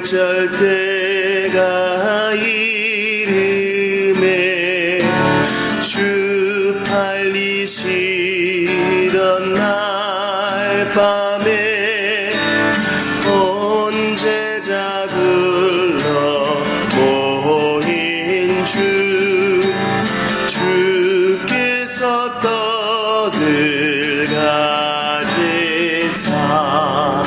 6월절 때가 이름에 주 팔리시던 날 밤에 온 제자 불러 모인 주께서 떡을 가지사.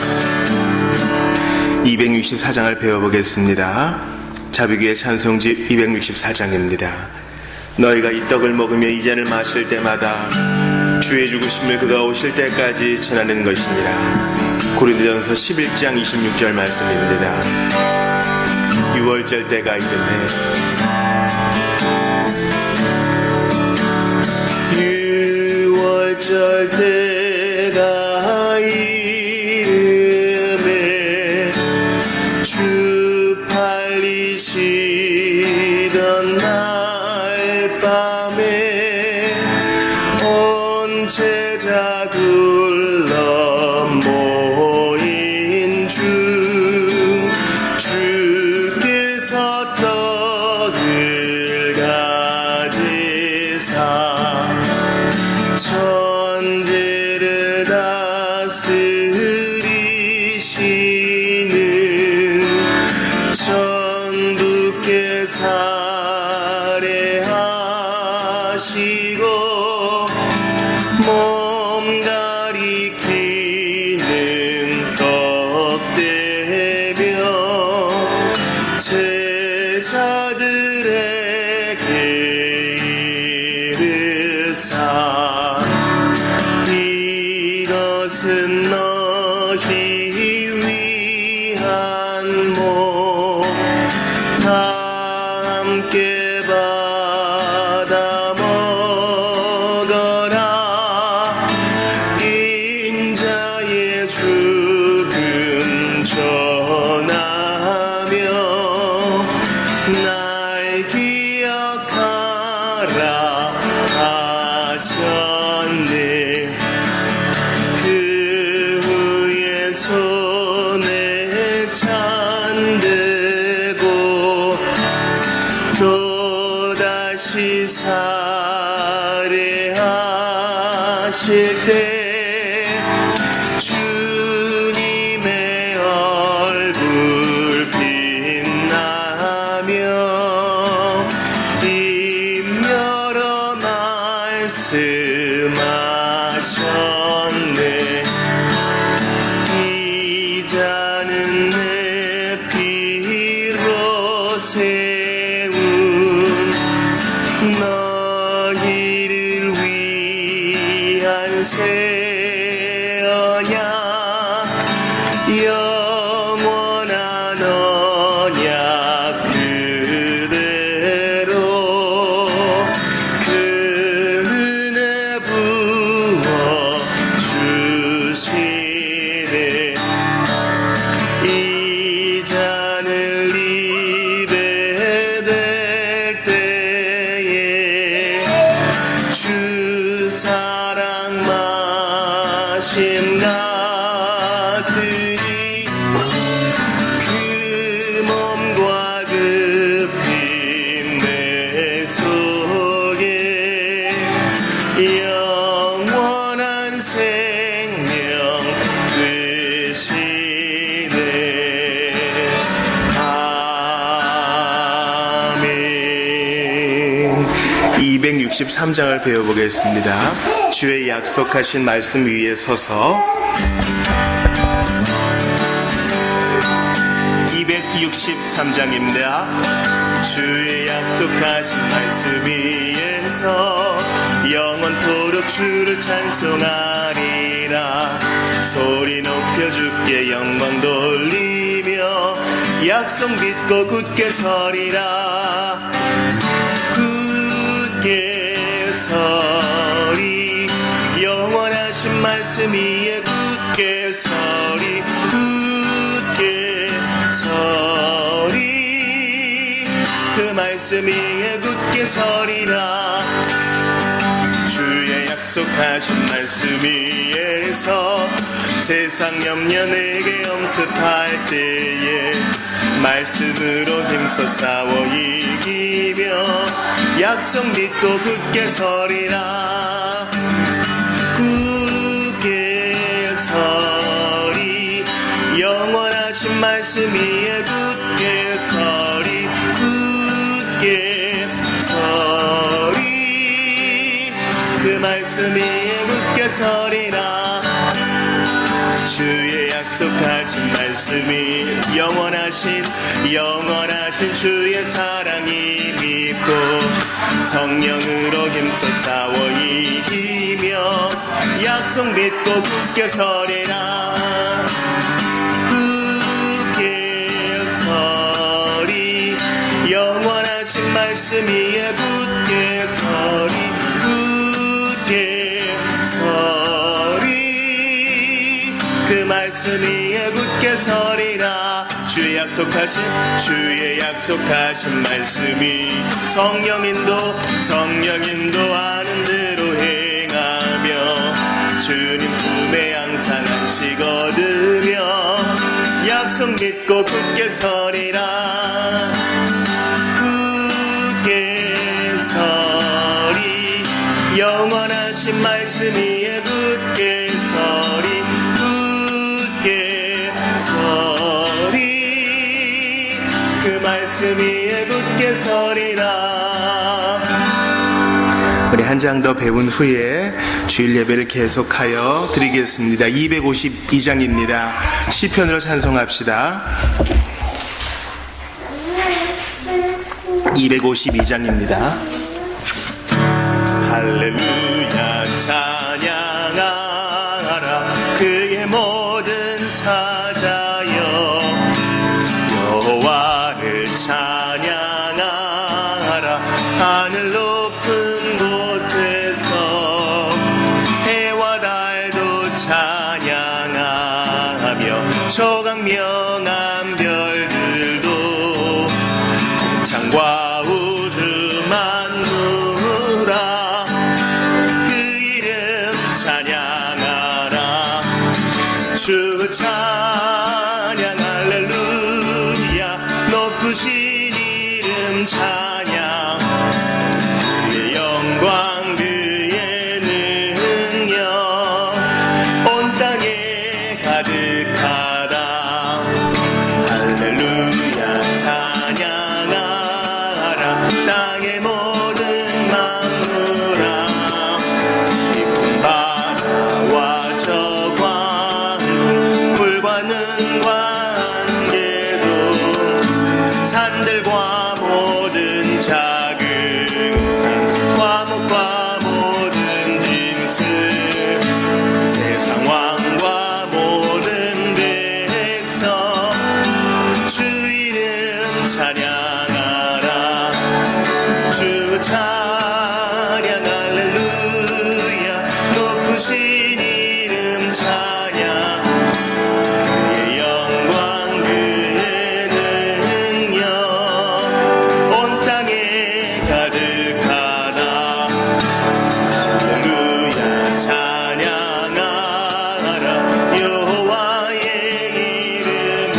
264장을 배워보겠습니다. 자비교의 찬송집 264장입니다. 너희가 이 떡을 먹으며 이 잔을 마실 때마다 주의 죽으심을 그가 오실 때까지 전하는 것이니라. 고린도전서 11장 26절 말씀입니다. 6월절 때가 이르네. 6월절 때가 이르네. 주 팔리시던 날 밤에 온 제자 불러 모인 주께서 떡을 가지사 천지를 다스리시는 천부께 살해하시고 몸 가리키는 떡대며 제자들에게 이르사 이것은 너희 위한 몸 다 함께 받아 먹어라. 인자의 죽음 전하며 날 기억하라 하셨네. 그 후에 손에 찬들고 또다시 살해하실 때 주님의 얼굴 빛나며 입 열어 말씀하셨네. 이 잔은 내 피로 세운 너희를 위한 새 언약 영원한 언약 그대로 그 은혜 부어 주시네. 이 잔을 입에 댈 때에 주 사랑 마심 같으니 그 몸과 그 피 내 속에 영원한 생명 되시네. 아멘. 263장을 배워보겠습니다. 주의 약속하신 말씀 위에 서서 263장입니다. 주의 약속하신 말씀 위에서 영원토록 주를 찬송하리라. 소리 높여 주께 영광 돌리며 약속 믿고 굳게 서리라. 굳게 서리 영원하신 말씀 위에 굳게 서리 굳게 서리 그 말씀 위에 굳게 서리라. 주의 약속하신 말씀 위에서 세상 염려 내게 엄습할 때에 말씀으로 힘써 싸워 이기며 약속 믿고 굳게 서리라. 굳게 서리 영원하신 말씀 위에 굳게 서리. 굳게 서리 그 말씀 위에 굳게 서리라. 주의 약속하신 말씀이 영원하신 주의 사랑이 믿고 성령으로 힘써 싸워 이기며 약속 믿고 굳게 서리라. 굳게 서리 영원하신 말씀 위에 굳게 서리. 굳게 서리 그 말씀 위에 굳게 서리라. 주의 약속하신 말씀이 성령 인도하는 대로 행하며 주님 품에 항상 안식 얻으며 약속 믿고 굳게 서리라. 굳게 서리 영원하신 말씀 위에 굳게 서리. 굳게 서리 그 말씀 위에 굳게 서리라. 우리 한 장 더 배운 후에 주일 예배를 계속하여 드리겠습니다. 252장입니다. 시편으로 찬송합시다. 252장입니다. 할렐루야 찬양하라 그의 모든 사자여. 여호와를 찬양하라 하늘 높은 곳에서. 해와 달도 찬양하며 초강명한 별들도 창과 우주 만물아 그 이름 찬양하라. 주 찬양 할렐루야 높으신 이름 찬양. 그의 영광 그의 능력 온 땅에 가득하다. 할렐루야 찬양하라 땅의 모든 만물아. 깊은 바다와 저 광풍 불과 능과 안개도 산들과 모든 작은 산 과목과 모든 짐승 세상 왕과 모든 백성 주 이름 찬양하라. 주 찬양 할렐루야 높으신 이름 찬양. 그의 영광 그의 능력 온 땅에 가득하다. 할렐루야 찬양하라 여호와의 이름을.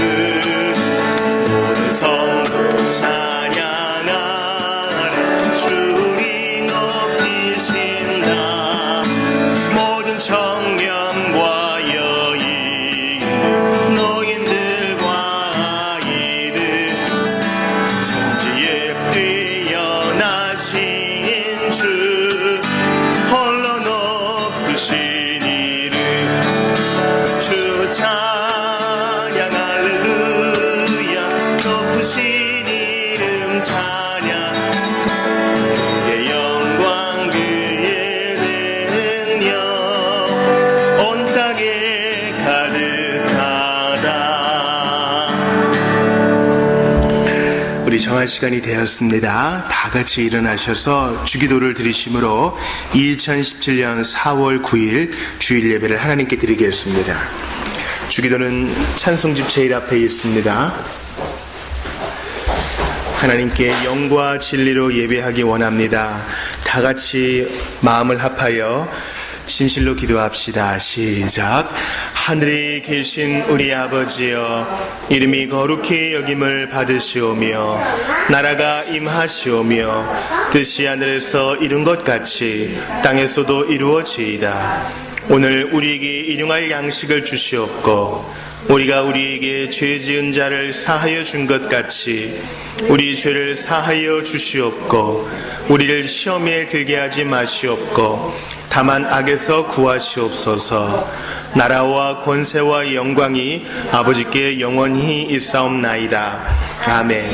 모든 성도 찬양하라 주를 높이신다. 모든 청년과 여인 노인들과 아이들 천지에 뛰어나신 주 홀로 높으신 이름. 주 찬양 할렐루야 높으신 이름 찬양. 그의 영광 그의 능력 온 땅에 가득하다. 우리 정할 시간이 되었습니다. 다 같이 일어나셔서 주기도를 드리심으로 2017년 4월 9일 주일 예배를 하나님께 드리겠습니다. 주기도는 찬송집 제일 앞에 있습니다. 하나님께 영과 진리로 예배하기 원합니다. 다 같이 마음을 합하여 진실로 기도합시다. 시작. 하늘에 계신 우리 아버지여, 이름이 거룩히 여김을 받으시오며 나라가 임하시오며 뜻이 하늘에서 이룬 것 같이 땅에서도 이루어지이다. 오늘 우리에게 일용할 양식을 주시옵고 우리가 우리에게 죄 지은 자를 사하여 준 것 같이 우리 죄를 사하여 주시옵고 우리를 시험에 들게 하지 마시옵고 다만 악에서 구하시옵소서. 나라와 권세와 영광이 아버지께 영원히 있사옵나이다. 아멘.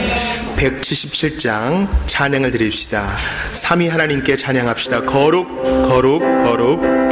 177장 찬양을 드립시다. 삼위 하나님께 찬양합시다. 거룩 거룩 거룩.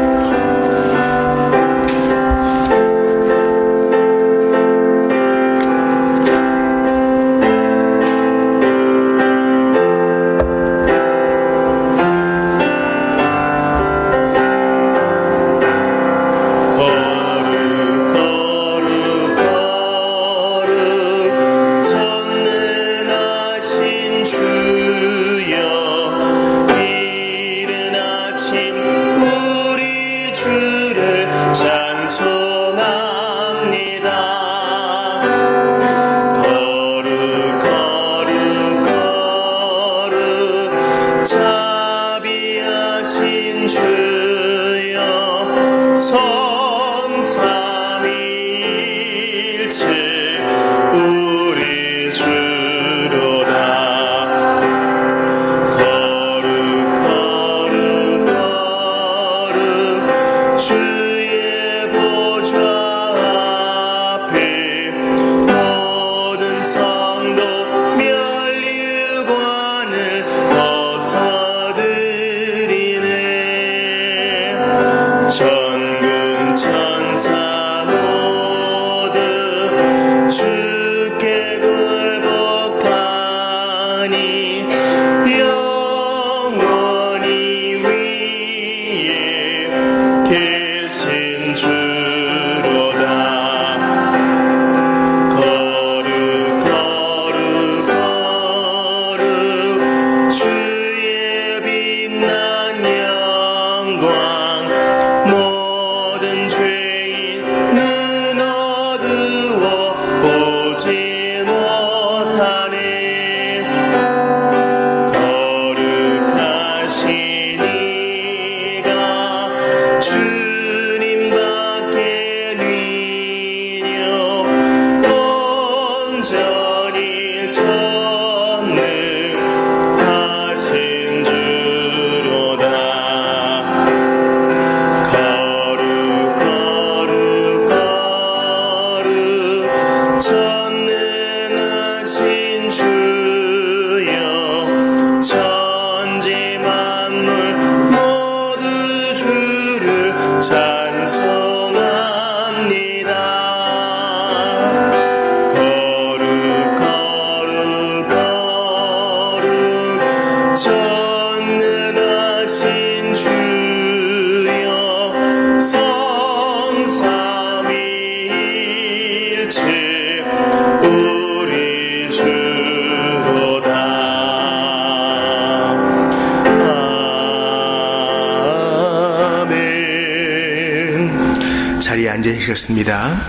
자리에 앉으셨습니다.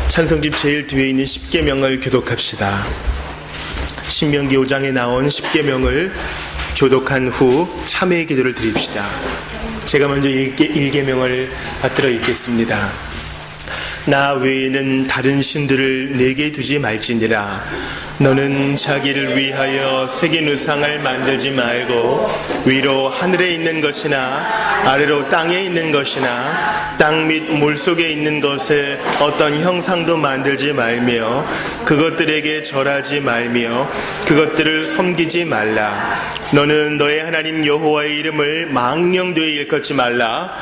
찬송집 제일 뒤에 있는 10계명을 교독합시다. 신명기 5장에 나온 10계명을 교독한 후 참회의 기도를 드립시다. 제가 먼저 1계명을 받들어 읽겠습니다. 나 외에는 다른 신들을 내게 두지 말지니라. 너는 자기를 위하여 새긴 우상을 만들지 말고 위로 하늘에 있는 것이나 아래로 땅에 있는 것이나 땅 및 물속에 있는 것에 어떤 형상도 만들지 말며 그것들에게 절하지 말며 그것들을 섬기지 말라. 너는 너의 하나님 여호와의 이름을 망령되이 일컫지 말라.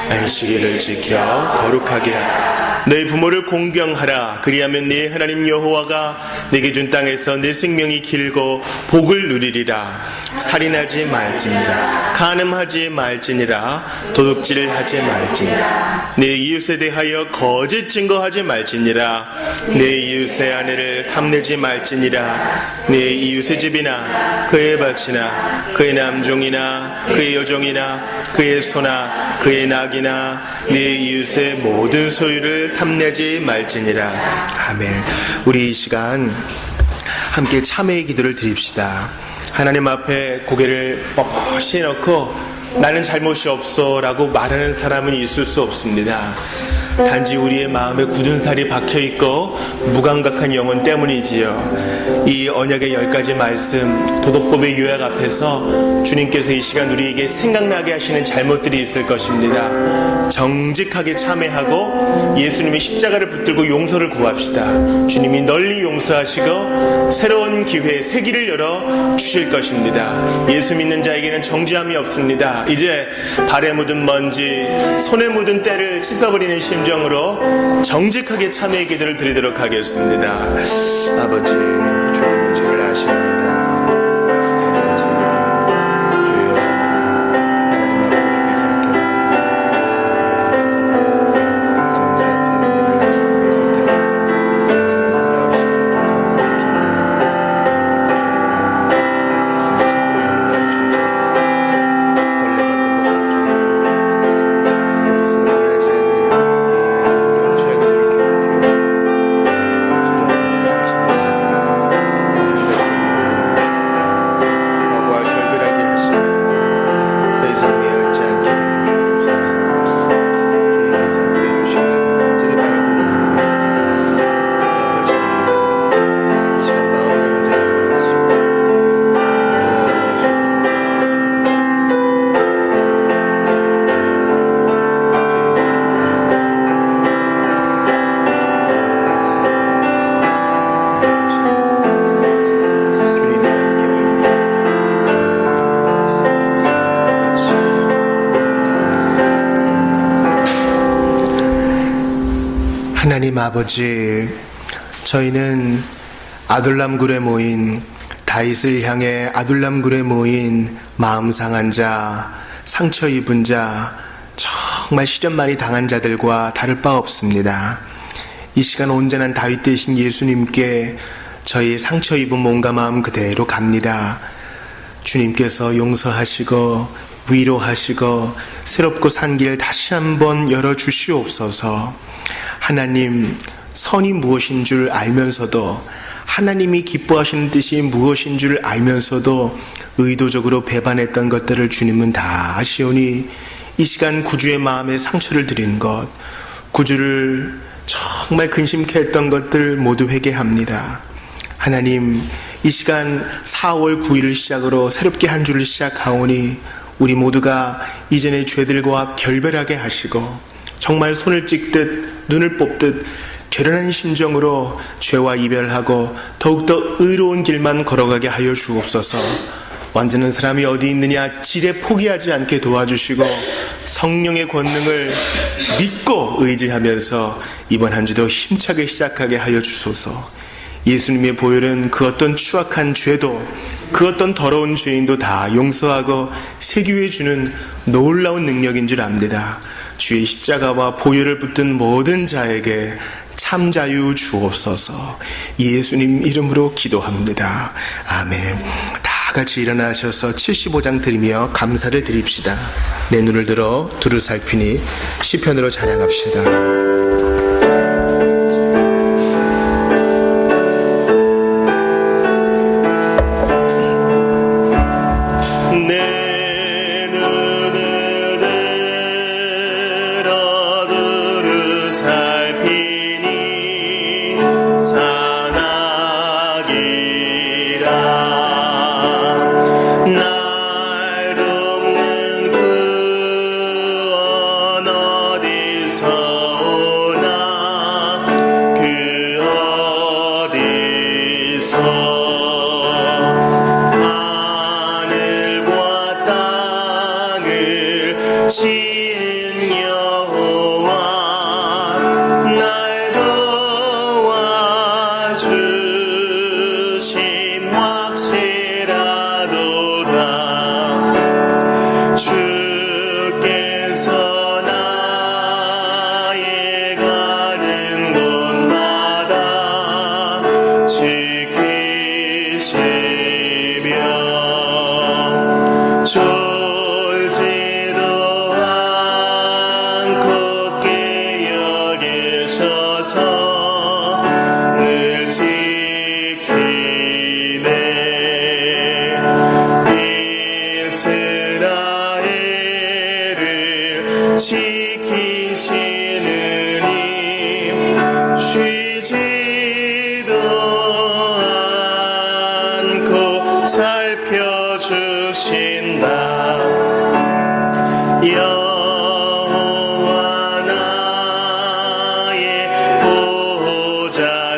안식일을 지켜 거룩하게 하라. 너희 부모를 공경하라. 그리하면 네 하나님 여호와가 내게 준 땅에서 내 생명이 길고 복을 누리리라. 살인하지 말지니라. 간음하지 말지니라. 도둑질을 하지 말지니라. 내 이웃에 대하여 거짓 증거하지 말지니라. 내 이웃의 아내를 탐내지 말지니라. 내 이웃의 집이나 그의 밭이나 그의 남종이나 그의 여종이나 그의 소나 그의 낙이나 네 이웃의 모든 소유를 탐내지 말지니라. 아멘. 우리 이 시간 함께 참회의 기도를 드립시다. 하나님 앞에 고개를 뻣뻣이 놓고 나는 잘못이 없어 라고 말하는 사람은 있을 수 없습니다. 단지 우리의 마음에 굳은 살이 박혀있고 무감각한 영혼 때문이지요. 이 언약의 10가지 말씀, 도덕법의 요약 앞에서 주님께서 이 시간 우리에게 생각나게 하시는 잘못들이 있을 것입니다. 정직하게 참회하고 예수님의 십자가를 붙들고 용서를 구합시다. 주님이 널리 용서하시고 새로운 기회, 새 길을 열어 주실 것입니다. 예수 믿는 자에게는 정죄함이 없습니다. 이제 발에 묻은 먼지, 손에 묻은 때를 씻어버리는 심정으로 정직하게 참회의 기도를 드리도록 하겠습니다. 아버지, 주님은 죄를 아십니다. 아버지, 주여, 하나님 아버지께서 이렇게 하나님들 앞에 은혜를 하시기 위해서 하나님 아버지, 저희는 아둘람굴에 모인 다윗을 향해 아둘람굴에 모인 마음 상한 자, 상처 입은 자, 정말 시련 많이 당한 자들과 다를 바 없습니다. 이 시간 온전한 다윗 되신 예수님께 저희 상처 입은 몸과 마음 그대로 갑니다. 주님께서 용서하시고 위로하시고 새롭고 산 길 다시 한번 열어주시옵소서. 하나님, 선이 무엇인 줄 알면서도, 하나님이 기뻐하시는 뜻이 무엇인 줄 알면서도 의도적으로 배반했던 것들을 주님은 다 아시오니 이 시간 구주의 마음에 상처를 드린 것, 구주를 정말 근심케 했던 것들 모두 회개합니다. 하나님, 이 시간 4월 9일을 시작으로 새롭게 한 주를 시작하오니 우리 모두가 이전의 죄들과 결별하게 하시고 정말 손을 찍듯 눈을 뽑듯 결연한 심정으로 죄와 이별하고 더욱더 의로운 길만 걸어가게 하여 주옵소서. 완전한 사람이 어디 있느냐 지레 포기하지 않게 도와주시고 성령의 권능을 믿고 의지하면서 이번 한 주도 힘차게 시작하게 하여 주소서. 예수님의 보혈은 그 어떤 추악한 죄도 그 어떤 더러운 죄인도 다 용서하고 세교해 주는 놀라운 능력인 줄 압니다. 주의 십자가와 보혈을 붙든 모든 자에게 참 자유 주옵소서. 예수님 이름으로 기도합니다. 아멘. 다 같이 일어나셔서 75장 드리며 감사를 드립시다. 내 눈을 들어 두루 살피니 시편으로 찬양합시다. 날 돕는 구원 어디서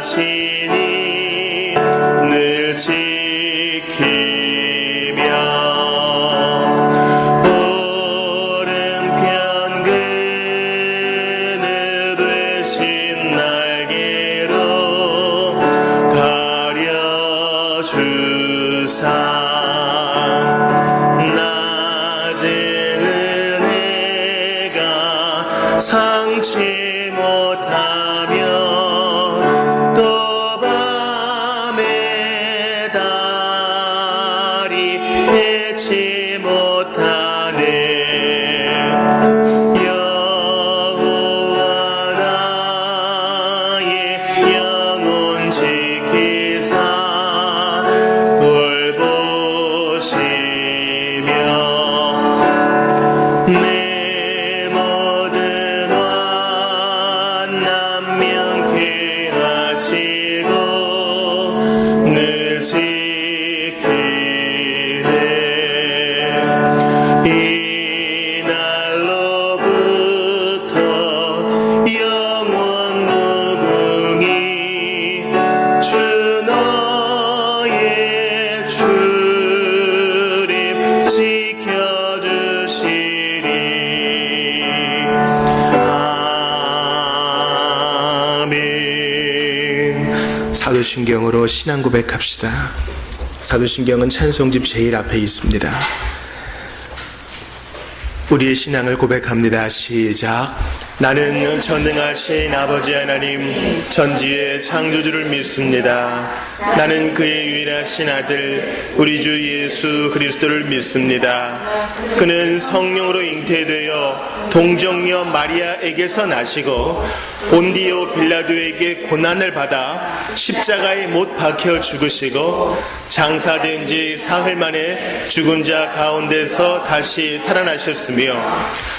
하시니 늘 지키며 오른편 그늘 되신 날개로 가려주사 낮은 은혜가 상치 못하며 또 밤에 달이 해치 못하네 여호와 나의 영혼 지키사 돌보시며 내 모든 환난 명케 하시고 늘 지키네 이날로부터 영원 무궁히 주 너의 주님 지켜주시리 아멘. 사도신경으로 신앙 고백합시다. 사도신경은 찬송집 제일 앞에 있습니다. 우리의 신앙을 고백합니다. 시작. 나는 전능하신 아버지 하나님 전지의 창조주를 믿습니다. 나는 그의 유일하신 아들 우리 주 예수 그리스도를 믿습니다. 그는 성령으로 잉태되어 동정녀 마리아에게서 나시고 본디오 빌라도에게 고난을 받아 십자가에 못 박혀 죽으시고 장사된 지 사흘 만에 죽은 자 가운데서 다시 살아나셨으며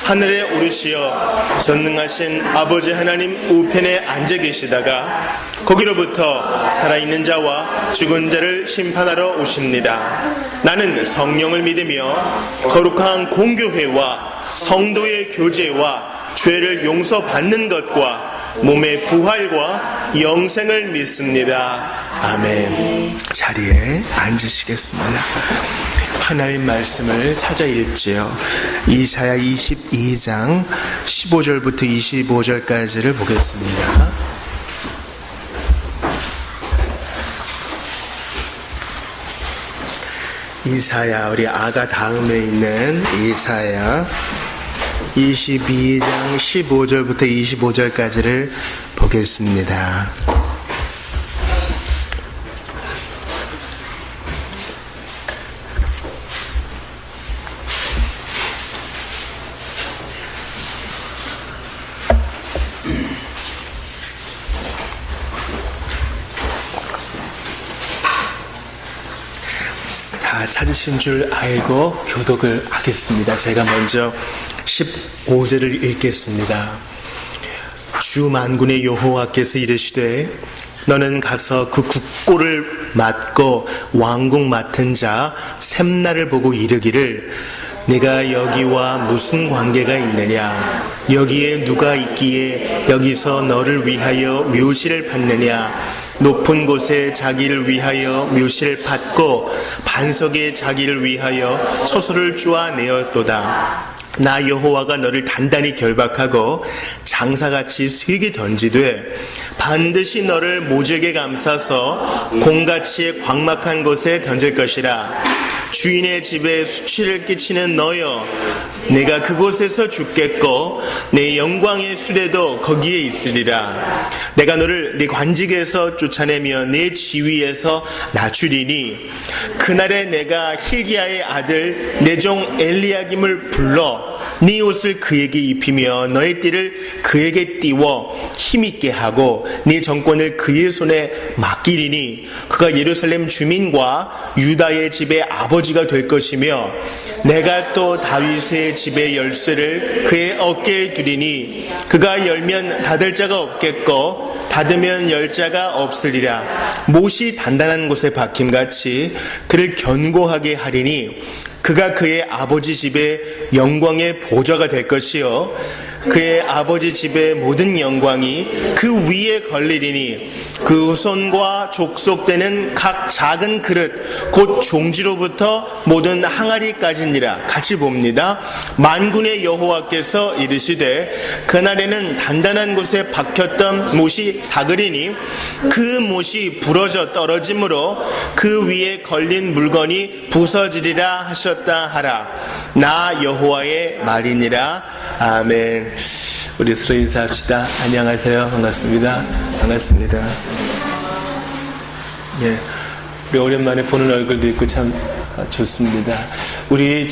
하늘에 오르시어 전능하신 아버지 하나님 우편에 앉아 계시다가 거기로부터 살아있는 자와 죽은 자를 심판하러 오십니다. 나는 성령을 믿으며 거룩한 공교회와 성도의 교제와 죄를 용서받는 것과 몸의 부활과 영생을 믿습니다. 아멘. 자리에 앉으시겠습니다. 하나님 말씀을 찾아 읽지요. 이사야 22장 15절부터 25절까지를 보겠습니다. 이사야, 우리 아가 다음에 있는 이사야 22장 15절부터 25절까지를 보겠습니다. 다 찾으신 줄 알고 교독을 하겠습니다. 제가 먼저 15절을 읽겠습니다. 주 만군의 여호와께서 이르시되 너는 가서 그 국고를 맡고 왕궁 맡은 자 셈나를 보고 이르기를 내가 여기와 무슨 관계가 있느냐 여기에 누가 있기에 여기서 너를 위하여 묘시를 받느냐 높은 곳에 자기를 위하여 묘시를 받고 반석에 자기를 위하여 처소를 쪼아내었도다. 나 여호와가 너를 단단히 결박하고 장사같이 세게 던지되 반드시 너를 모질게 감싸서 공같이 광막한 곳에 던질 것이라. 주인의 집에 수치를 끼치는 너여 내가 그곳에서 죽겠고 내 영광의 수레도 거기에 있으리라. 내가 너를 네 관직에서 쫓아내며 내 지위에서 낮추리니 그날에 내가 힐기야의 아들 내 종 엘리야김을 불러 네 옷을 그에게 입히며 너의 띠를 그에게 띄워 힘있게 하고 네 정권을 그의 손에 맡기리니 그가 예루살렘 주민과 유다의 집의 아버지가 될 것이며 내가 또 다윗의 집의 열쇠를 그의 어깨에 두리니 그가 열면 닫을 자가 없겠고 닫으면 열 자가 없으리라. 못이 단단한 곳에 박힘같이 그를 견고하게 하리니 그가 그의 아버지 집의 영광의 보좌가 될 것이요 그의 아버지 집의 모든 영광이 그 위에 걸리리니 그 후손과 족속되는 각 작은 그릇 곧 종지로부터 모든 항아리까지니라. 같이 봅니다. 만군의 여호와께서 이르시되 그날에는 단단한 곳에 박혔던 못이 사그리니 그 못이 부러져 떨어지므로 그 위에 걸린 물건이 부서지리라 하셨다 하라. 나 여호와의 말이니라. 아멘. 우리 서로 인사합시다. 안녕하세요. 반갑습니다. 반갑습니다. 예, 우리 오랜만에 보는 얼굴도 있고 참 좋습니다. 우리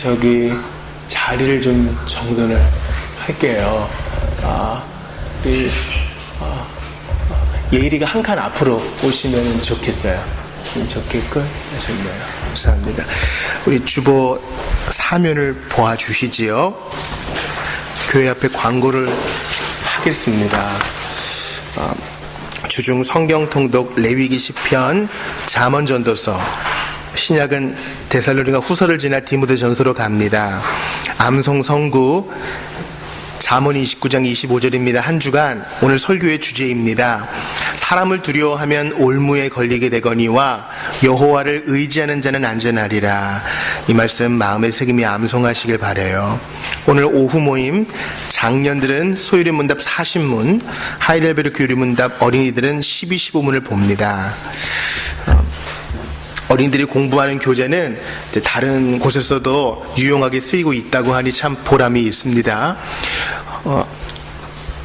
자리를 좀 정돈을 할게요. 우리 예일이가 한 칸 앞으로 오시면 좋겠어요. 좋겠고 하셨네요. 감사합니다. 우리 주보 사면을 보아주시지요. 교회 앞에 광고를 하겠습니다. 주중 성경 통독 레위기 시편 잠언 전도서, 신약은 데살로니가 후서를 지나 디모데 전서로 갑니다. 암송 성구 잠언 29장 25절입니다. 한 주간 오늘 설교의 주제입니다. 사람을 두려워하면 올무에 걸리게 되거니와 여호와를 의지하는 자는 안전하리라. 이 말씀 마음에 새김이 암송하시길 바라요. 오늘 오후 모임 장년들은 소유리 문답 40문, 하이델베르크 유리 문답 어린이들은 12, 15문을 봅니다. 어린이들이 공부하는 교재는 이제 다른 곳에서도 유용하게 쓰이고 있다고 하니 참 보람이 있습니다.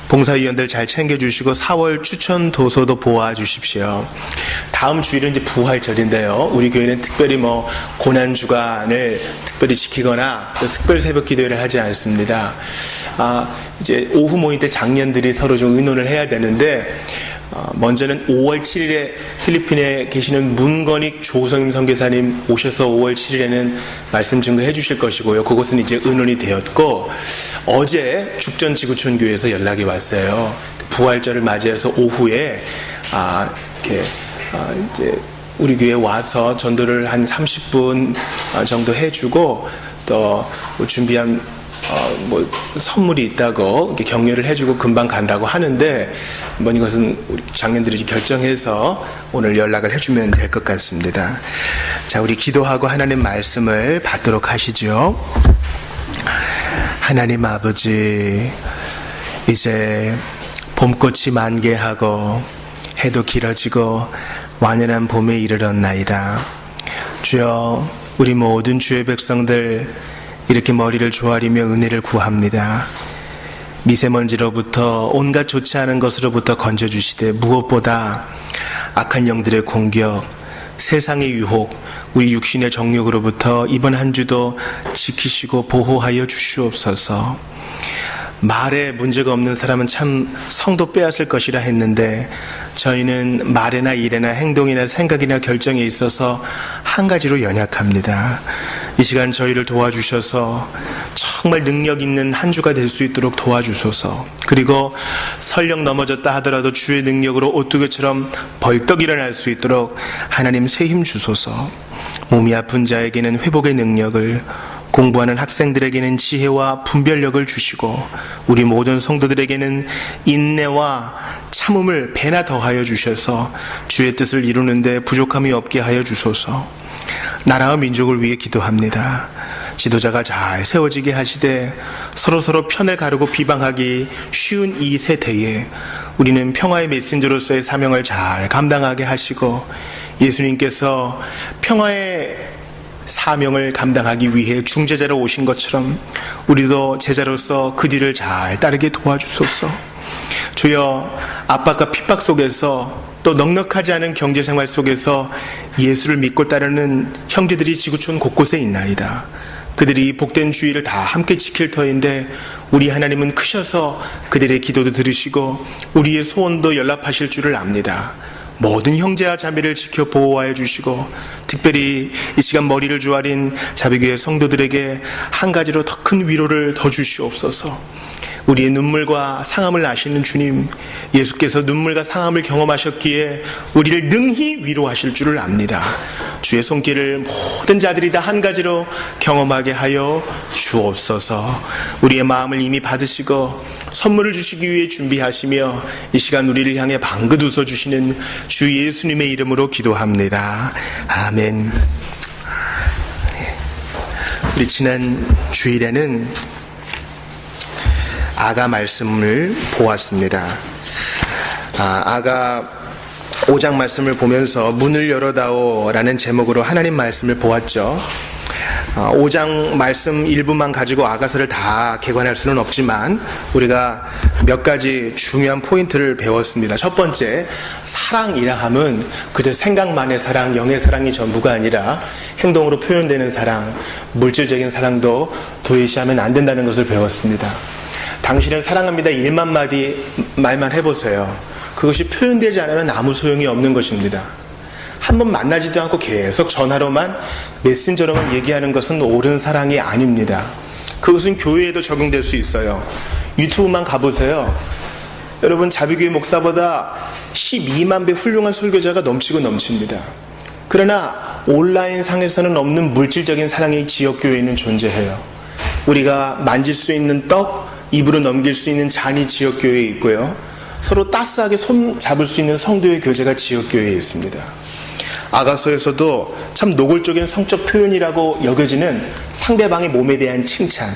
봉사위원들 잘 챙겨주시고 4월 추천 도서도 보아주십시오. 다음 주일은 이제 부활절인데요. 우리 교회는 특별히 고난주간을 특별히 지키거나 또 특별 새벽 기도회를 하지 않습니다. 이제 오후 모임 때 장년들이 서로 좀 의논을 해야 되는데, 먼저는 5월 7일에 필리핀에 계시는 문건익 조성임 선교사님 오셔서 5월 7일에는 말씀 증거해 주실 것이고요. 그것은 이제 의논이 되었고, 어제 죽전지구촌교회에서 연락이 왔어요. 부활절을 맞이해서 오후에 이제 우리 교회에 와서 전도를 한 30분 정도 해주고, 또 준비한 선물이 있다고 이렇게 격려를 해주고 금방 간다고 하는데, 한번 이것은 우리 장년들이 결정해서 오늘 연락을 해주면 될 것 같습니다. 자, 우리 기도하고 하나님 말씀을 받도록 하시죠. 하나님 아버지, 이제 봄꽃이 만개하고 해도 길어지고 완연한 봄에 이르렀나이다. 주여, 우리 모든 주의 백성들 이렇게 머리를 조아리며 은혜를 구합니다. 미세먼지로부터 온갖 좋지 않은 것으로부터 건져주시되, 무엇보다 악한 영들의 공격, 세상의 유혹, 우리 육신의 정욕으로부터 이번 한 주도 지키시고 보호하여 주시옵소서. 말에 문제가 없는 사람은 참 성도 빼앗을 것이라 했는데, 저희는 말에나 일에나 행동이나 생각이나 결정에 있어서 한 가지로 연약합니다. 이 시간 저희를 도와주셔서 정말 능력 있는 한 주가 될 수 있도록 도와주소서. 그리고 설령 넘어졌다 하더라도 주의 능력으로 오뚜기처럼 벌떡 일어날 수 있도록 하나님 새 힘 주소서. 몸이 아픈 자에게는 회복의 능력을, 공부하는 학생들에게는 지혜와 분별력을 주시고, 우리 모든 성도들에게는 인내와 참음을 배나 더하여 주셔서 주의 뜻을 이루는 데 부족함이 없게 하여 주소서. 나라와 민족을 위해 기도합니다. 지도자가 잘 세워지게 하시되 서로서로 편을 가르고 비방하기 쉬운 이 세대에 우리는 평화의 메신저로서의 사명을 잘 감당하게 하시고, 예수님께서 평화의 사명을 감당하기 위해 중재자로 오신 것처럼 우리도 제자로서 그 뒤를 잘 따르게 도와주소서. 주여, 압박과 핍박 속에서 또 넉넉하지 않은 경제생활 속에서 예수를 믿고 따르는 형제들이 지구촌 곳곳에 있나이다. 그들이 복된 주의를 다 함께 지킬 터인데, 우리 하나님은 크셔서 그들의 기도도 들으시고 우리의 소원도 연락하실 줄을 압니다. 모든 형제와 자매를 지켜 보호하여 주시고, 특별히 이 시간 머리를 조아린 자비교회 성도들에게 한 가지로 더 큰 위로를 더 주시옵소서. 우리의 눈물과 상함을 아시는 주님, 예수께서 눈물과 상함을 경험하셨기에 우리를 능히 위로하실 줄을 압니다. 주의 손길을 모든 자들이 다 한 가지로 경험하게 하여 주옵소서. 우리의 마음을 이미 받으시고 선물을 주시기 위해 준비하시며 이 시간 우리를 향해 방긋 웃어주시는 주 예수님의 이름으로 기도합니다. 아멘. 우리 지난 주일에는 아가 말씀을 보았습니다. 아가 5장 말씀을 보면서 문을 열어다오 라는 제목으로 하나님 말씀을 보았죠. 5장 말씀 일부만 가지고 아가서를 다 개관할 수는 없지만 우리가 몇 가지 중요한 포인트를 배웠습니다. 첫 번째, 사랑이라 함은 그저 생각만의 사랑, 영의 사랑이 전부가 아니라 행동으로 표현되는 사랑, 물질적인 사랑도 도외시하면 안 된다는 것을 배웠습니다. 당신을 사랑합니다 1만 마디 말만 해보세요. 그것이 표현되지 않으면 아무 소용이 없는 것입니다. 한번 만나지도 않고 계속 전화로만 메신저로만 얘기하는 것은 옳은 사랑이 아닙니다. 그것은 교회에도 적용될 수 있어요. 유튜브만 가보세요. 여러분, 자비교회 목사보다 12만 배 훌륭한 설교자가 넘치고 넘칩니다. 그러나 온라인 상에서는 없는 물질적인 사랑이 지역교회에는 존재해요. 우리가 만질 수 있는 떡, 입으로 넘길 수 있는 잔이 지역교회에 있고요. 서로 따스하게 손 잡을 수 있는 성도의 교제가 지역교회에 있습니다. 아가서에서도 참 노골적인 성적 표현이라고 여겨지는 상대방의 몸에 대한 칭찬,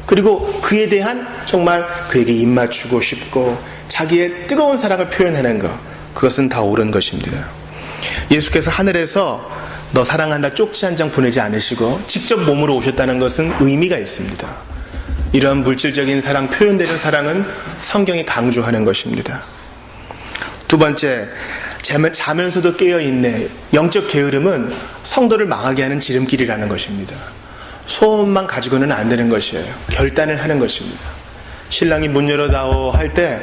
그리고 그에 대한 정말 그에게 입맞추고 싶고 자기의 뜨거운 사랑을 표현하는 것, 그것은 다 옳은 것입니다. 예수께서 하늘에서 너 사랑한다 쪽지 한 장 보내지 않으시고 직접 몸으로 오셨다는 것은 의미가 있습니다. 이러한 물질적인 사랑, 표현되는 사랑은 성경이 강조하는 것입니다. 두 번째, 자면서도 깨어있네. 영적 게으름은 성도를 망하게 하는 지름길이라는 것입니다. 소원만 가지고는 안 되는 것이에요. 결단을 하는 것입니다. 신랑이 문 열어다오 할 때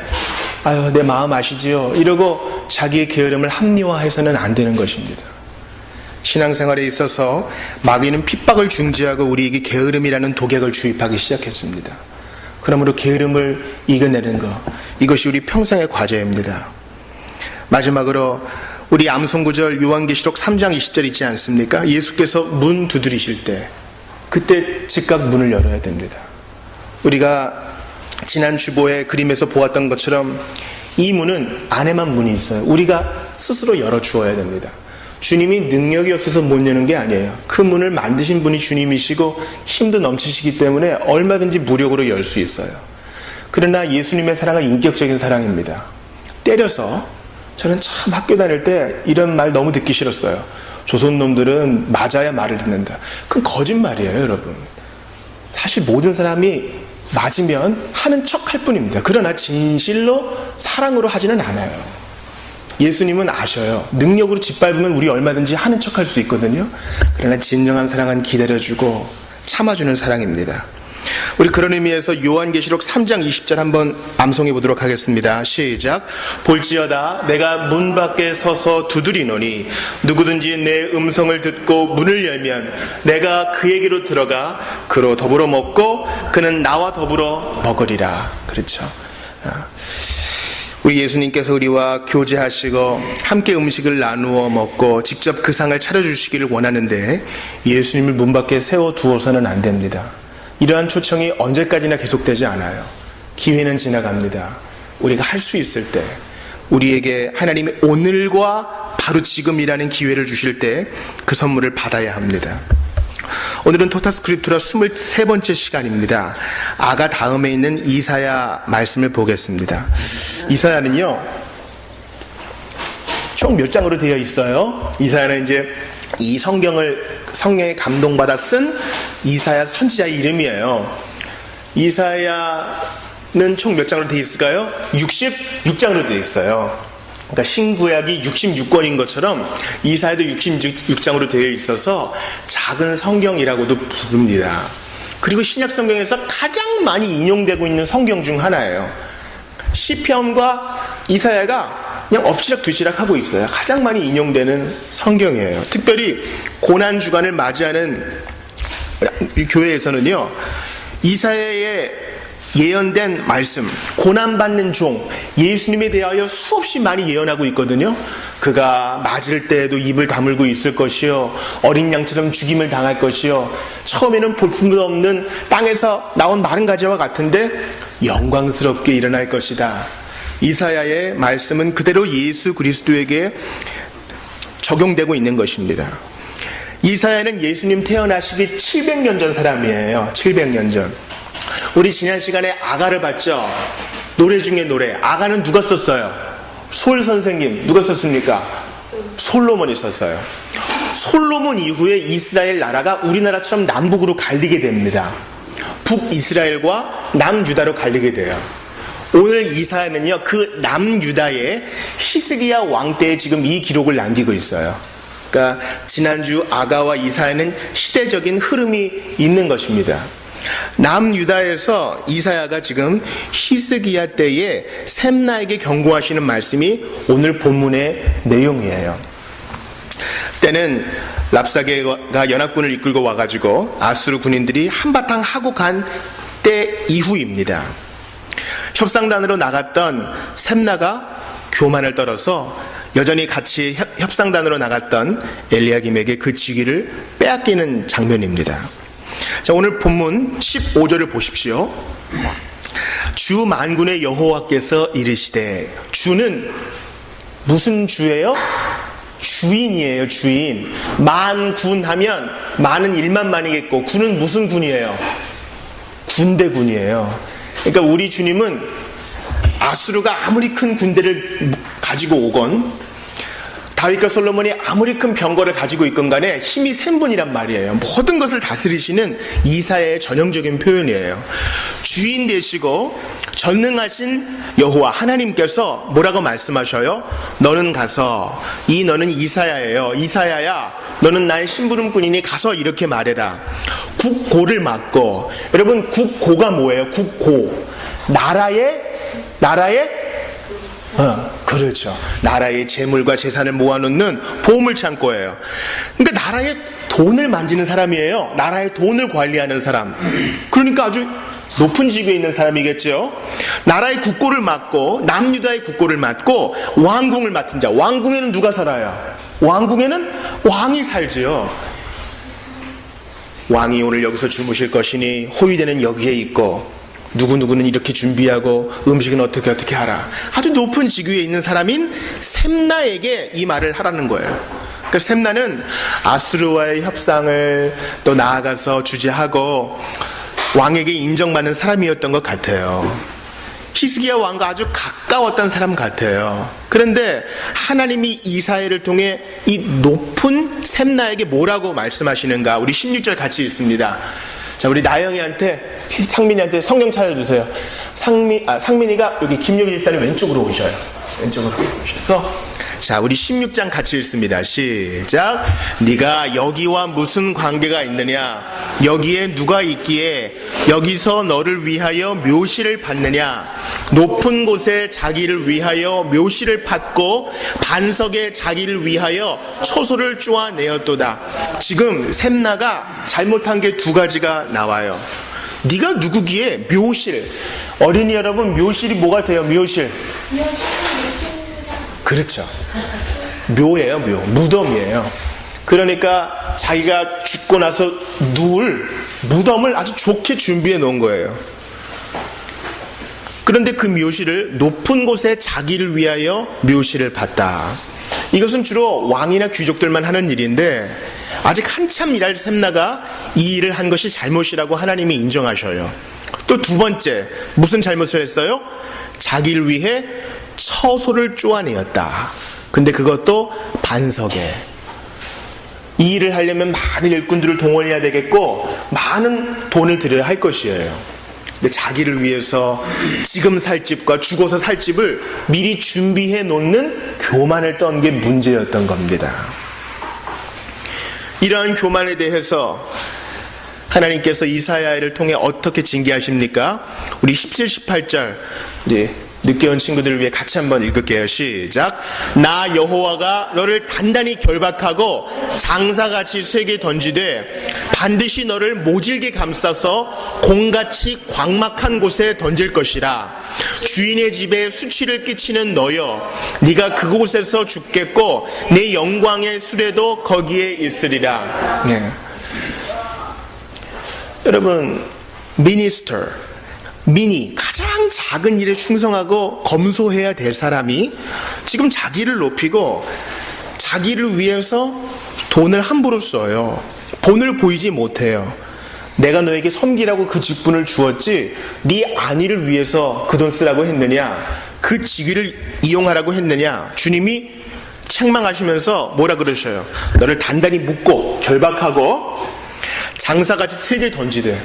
아유 내 마음 아시지요? 이러고 자기의 게으름을 합리화해서는 안 되는 것입니다. 신앙생활에 있어서 마귀는 핍박을 중지하고 우리에게 게으름이라는 독약을 주입하기 시작했습니다. 그러므로 게으름을 이겨내는 것, 이것이 우리 평생의 과제입니다. 마지막으로 우리 암송구절 요한계시록 3장 20절 있지 않습니까? 예수께서 문 두드리실 때 그때 즉각 문을 열어야 됩니다. 우리가 지난 주보의 그림에서 보았던 것처럼 이 문은 안에만 문이 있어요. 우리가 스스로 열어주어야 됩니다. 주님이 능력이 없어서 못 여는 게 아니에요. 그 문을 만드신 분이 주님이시고 힘도 넘치시기 때문에 얼마든지 무력으로 열 수 있어요. 그러나 예수님의 사랑은 인격적인 사랑입니다. 때려서, 저는 참 학교 다닐 때 이런 말 너무 듣기 싫었어요. 조선 놈들은 맞아야 말을 듣는다. 그건 거짓말이에요, 여러분. 사실 모든 사람이 맞으면 하는 척 할 뿐입니다. 그러나 진실로 사랑으로 하지는 않아요. 예수님은 아셔요. 능력으로 짓밟으면 우리 얼마든지 하는 척 할 수 있거든요. 그러나 진정한 사랑은 기다려주고 참아주는 사랑입니다. 우리 그런 의미에서 요한계시록 3장 20절 한번 암송해 보도록 하겠습니다. 시작. 볼지어다 내가 문 밖에 서서 두드리노니 누구든지 내 음성을 듣고 문을 열면 내가 그에게로 들어가 그로 더불어 먹고 그는 나와 더불어 먹으리라. 그렇죠. 우리 예수님께서 우리와 교제하시고 함께 음식을 나누어 먹고 직접 그 상을 차려주시기를 원하는데 예수님을 문 밖에 세워두어서는 안 됩니다. 이러한 초청이 언제까지나 계속되지 않아요. 기회는 지나갑니다. 우리가 할 수 있을 때, 우리에게 하나님이 오늘과 바로 지금이라는 기회를 주실 때 그 선물을 받아야 합니다. 오늘은 토타스크립투라 23번째 시간입니다. 아가 다음에 있는 이사야 말씀을 보겠습니다. 이사야는요, 총 몇 장으로 되어 있어요? 이사야는 이제 이 성경에 감동받아 쓴 이사야 선지자의 이름이에요. 이사야는 총 몇 장으로 되어 있을까요? 66장으로 되어 있어요. 그러니까 신구약이 66권인 것처럼 이사야도 66장으로 되어 있어서 작은 성경이라고도 부릅니다. 그리고 신약 성경에서 가장 많이 인용되고 있는 성경 중 하나예요. 시편과 이사야가 그냥 엎치락뒤치락 하고 있어요. 가장 많이 인용되는 성경이에요. 특별히 고난 주간을 맞이하는 교회에서는요, 이사야의 예언된 말씀, 고난받는 종, 예수님에 대하여 수없이 많이 예언하고 있거든요. 그가 맞을 때에도 입을 다물고 있을 것이요, 어린 양처럼 죽임을 당할 것이요, 처음에는 볼품도 없는 땅에서 나온 마른 가지와 같은데 영광스럽게 일어날 것이다. 이사야의 말씀은 그대로 예수 그리스도에게 적용되고 있는 것입니다. 이사야는 예수님 태어나시기 700년 전 사람이에요. 700년 전. 우리 지난 시간에 아가를 봤죠? 노래 중에 노래. 아가는 누가 썼어요? 솔 선생님. 누가 썼습니까? 솔로몬이 썼어요. 솔로몬 이후에 이스라엘 나라가 우리나라처럼 남북으로 갈리게 됩니다. 북이스라엘과 남유다로 갈리게 돼요. 오늘 이사야는요, 그 남유다의 히스기야 왕 때에 지금 이 기록을 남기고 있어요. 그러니까 지난주 아가와 이사야는 시대적인 흐름이 있는 것입니다. 남유다에서 이사야가 지금 히스기야 때에 셈나에게 경고하시는 말씀이 오늘 본문의 내용이에요. 때는 랍사게가 연합군을 이끌고 와가지고 아수르 군인들이 한바탕 하고 간 때 이후입니다. 협상단으로 나갔던 셈나가 교만을 떨어서 여전히 같이 협상단으로 나갔던 엘리야김에게 그 직위를 빼앗기는 장면입니다. 자, 오늘 본문 15절을 보십시오. 주 만군의 여호와께서 이르시되, 주는 무슨 주예요? 주인이에요. 주인. 만군 하면 만은 1만만이겠고, 군은 무슨 군이에요? 군대군이에요. 그러니까 우리 주님은 아수르가 아무리 큰 군대를 가지고 오건, 다윗과 솔로몬이 아무리 큰 병거를 가지고 있건 간에 힘이 센 분이란 말이에요. 모든 것을 다스리시는 이사야의 전형적인 표현이에요. 주인 되시고 전능하신 여호와 하나님께서 뭐라고 말씀하셔요? 너는 가서, 너는 이사야예요. 이사야야, 너는 나의 심부름꾼이니 가서 이렇게 말해라. 국고를 맡고. 여러분, 국고가 뭐예요? 국고. 그렇죠. 나라의 재물과 재산을 모아놓는 보물창고예요. 그러니까 나라의 돈을 만지는 사람이에요. 나라의 돈을 관리하는 사람. 그러니까 아주 높은 직위에 있는 사람이겠죠. 나라의 국고를 맡고, 남유다의 국고를 맡고, 왕궁을 맡은 자. 왕궁에는 누가 살아요? 왕궁에는 왕이 살지요. 왕이 오늘 여기서 주무실 것이니 호위대는 여기에 있고, 누구누구는 이렇게 준비하고 음식은 어떻게 하라. 아주 높은 직위에 있는 사람인 셈나에게 이 말을 하라는 거예요. 그러니까 셈나는 아수르와의 협상을 또 나아가서 주재하고 왕에게 인정받는 사람이었던 것 같아요. 히스기야 왕과 아주 가까웠던 사람 같아요. 그런데 하나님이 이사야를 통해 이 높은 셈나에게 뭐라고 말씀하시는가? 우리 16절 같이 읽습니다. 자, 우리 나영이한테, 상민이한테 성경 찾아주세요. 상민이가 여기 김용희 집사님 왼쪽으로 오셔요. 왼쪽으로 오셔서, 자, 우리 16장 같이 읽습니다. 시작. 네가 여기와 무슨 관계가 있느냐? 여기에 누가 있기에 여기서 너를 위하여 묘시를 받느냐? 높은 곳에 자기를 위하여 묘시를 받고 반석에 자기를 위하여 초소를 쪼아내었도다. 지금 셈나가 잘못한 게 두 가지가 나와요. 네가 누구기에 묘실. 어린이 여러분, 묘실이 뭐가 돼요? 묘실. 그렇죠. 묘예요, 묘. 무덤이에요. 그러니까 자기가 죽고 나서 누울 무덤을 아주 좋게 준비해 놓은 거예요. 그런데 그 묘실을 높은 곳에 자기를 위하여 묘실을 받다. 이것은 주로 왕이나 귀족들만 하는 일인데 아직 한참 일할 셈나가 이 일을 한 것이 잘못이라고 하나님이 인정하셔요. 또 두 번째, 무슨 잘못을 했어요? 자기를 위해 처소를 쪼아내었다. 근데 그것도 반석에. 이 일을 하려면 많은 일꾼들을 동원해야 되겠고 많은 돈을 들여야 할 것이에요. 근데 자기를 위해서 지금 살 집과 죽어서 살 집을 미리 준비해 놓는 교만을 떤 게 문제였던 겁니다. 이러한 교만에 대해서 하나님께서 이사야를 통해 어떻게 징계하십니까? 우리 17, 18절 늦게 온 친구들을 위해 같이 한번 읽을게요. 시작. 나 여호와가 너를 단단히 결박하고 장사같이 세게 던지되 반드시 너를 모질게 감싸서 공같이 광막한 곳에 던질 것이라. 주인의 집에 수치를 끼치는 너여, 네가 그곳에서 죽겠고 내 영광의 수레도 거기에 있으리라. 네. 여러분, 미니스터, 가장 작은 일에 충성하고 검소해야 될 사람이 지금 자기를 높이고 자기를 위해서 돈을 함부로 써요. 본을 보이지 못해요. 내가 너에게 섬기라고 그 직분을 주었지 네 안위를 위해서 그 돈 쓰라고 했느냐, 그 직위를 이용하라고 했느냐. 주님이 책망하시면서 뭐라 그러셔요? 너를 단단히 묶고 결박하고 장사같이 세게 던지대.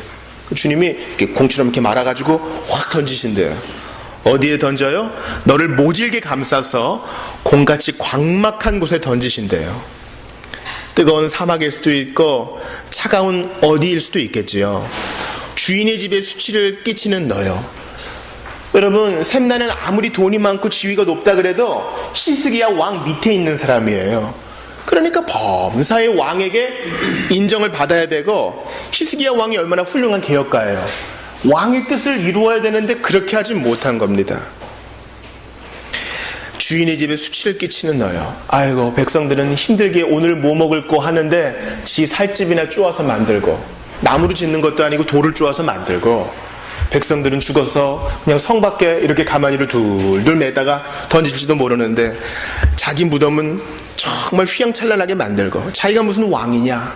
주님이 공처럼 이렇게 말아가지고 확 던지신대요. 어디에 던져요? 너를 모질게 감싸서 공같이 광막한 곳에 던지신대요. 뜨거운 사막일 수도 있고 차가운 어디일 수도 있겠지요. 주인의 집에 수치를 끼치는 너요. 여러분, 샘나는 아무리 돈이 많고 지위가 높다 그래도 히스기야 왕 밑에 있는 사람이에요. 그러니까 범사의 왕에게 인정을 받아야 되고, 히스기야 왕이 얼마나 훌륭한 개혁가예요. 왕의 뜻을 이루어야 되는데 그렇게 하지 못한 겁니다. 주인의 집에 수치를 끼치는 너요. 아이고, 백성들은 힘들게 오늘 뭐 먹을 거 하는데 지 살집이나 쪼아서 만들고, 나무로 짓는 것도 아니고 돌을 쪼아서 만들고, 백성들은 죽어서 그냥 성 밖에 이렇게 가만히를 둘둘 매다가 던질지도 모르는데 자기 무덤은 정말 휘황찬란하게 만들고, 자기가 무슨 왕이냐,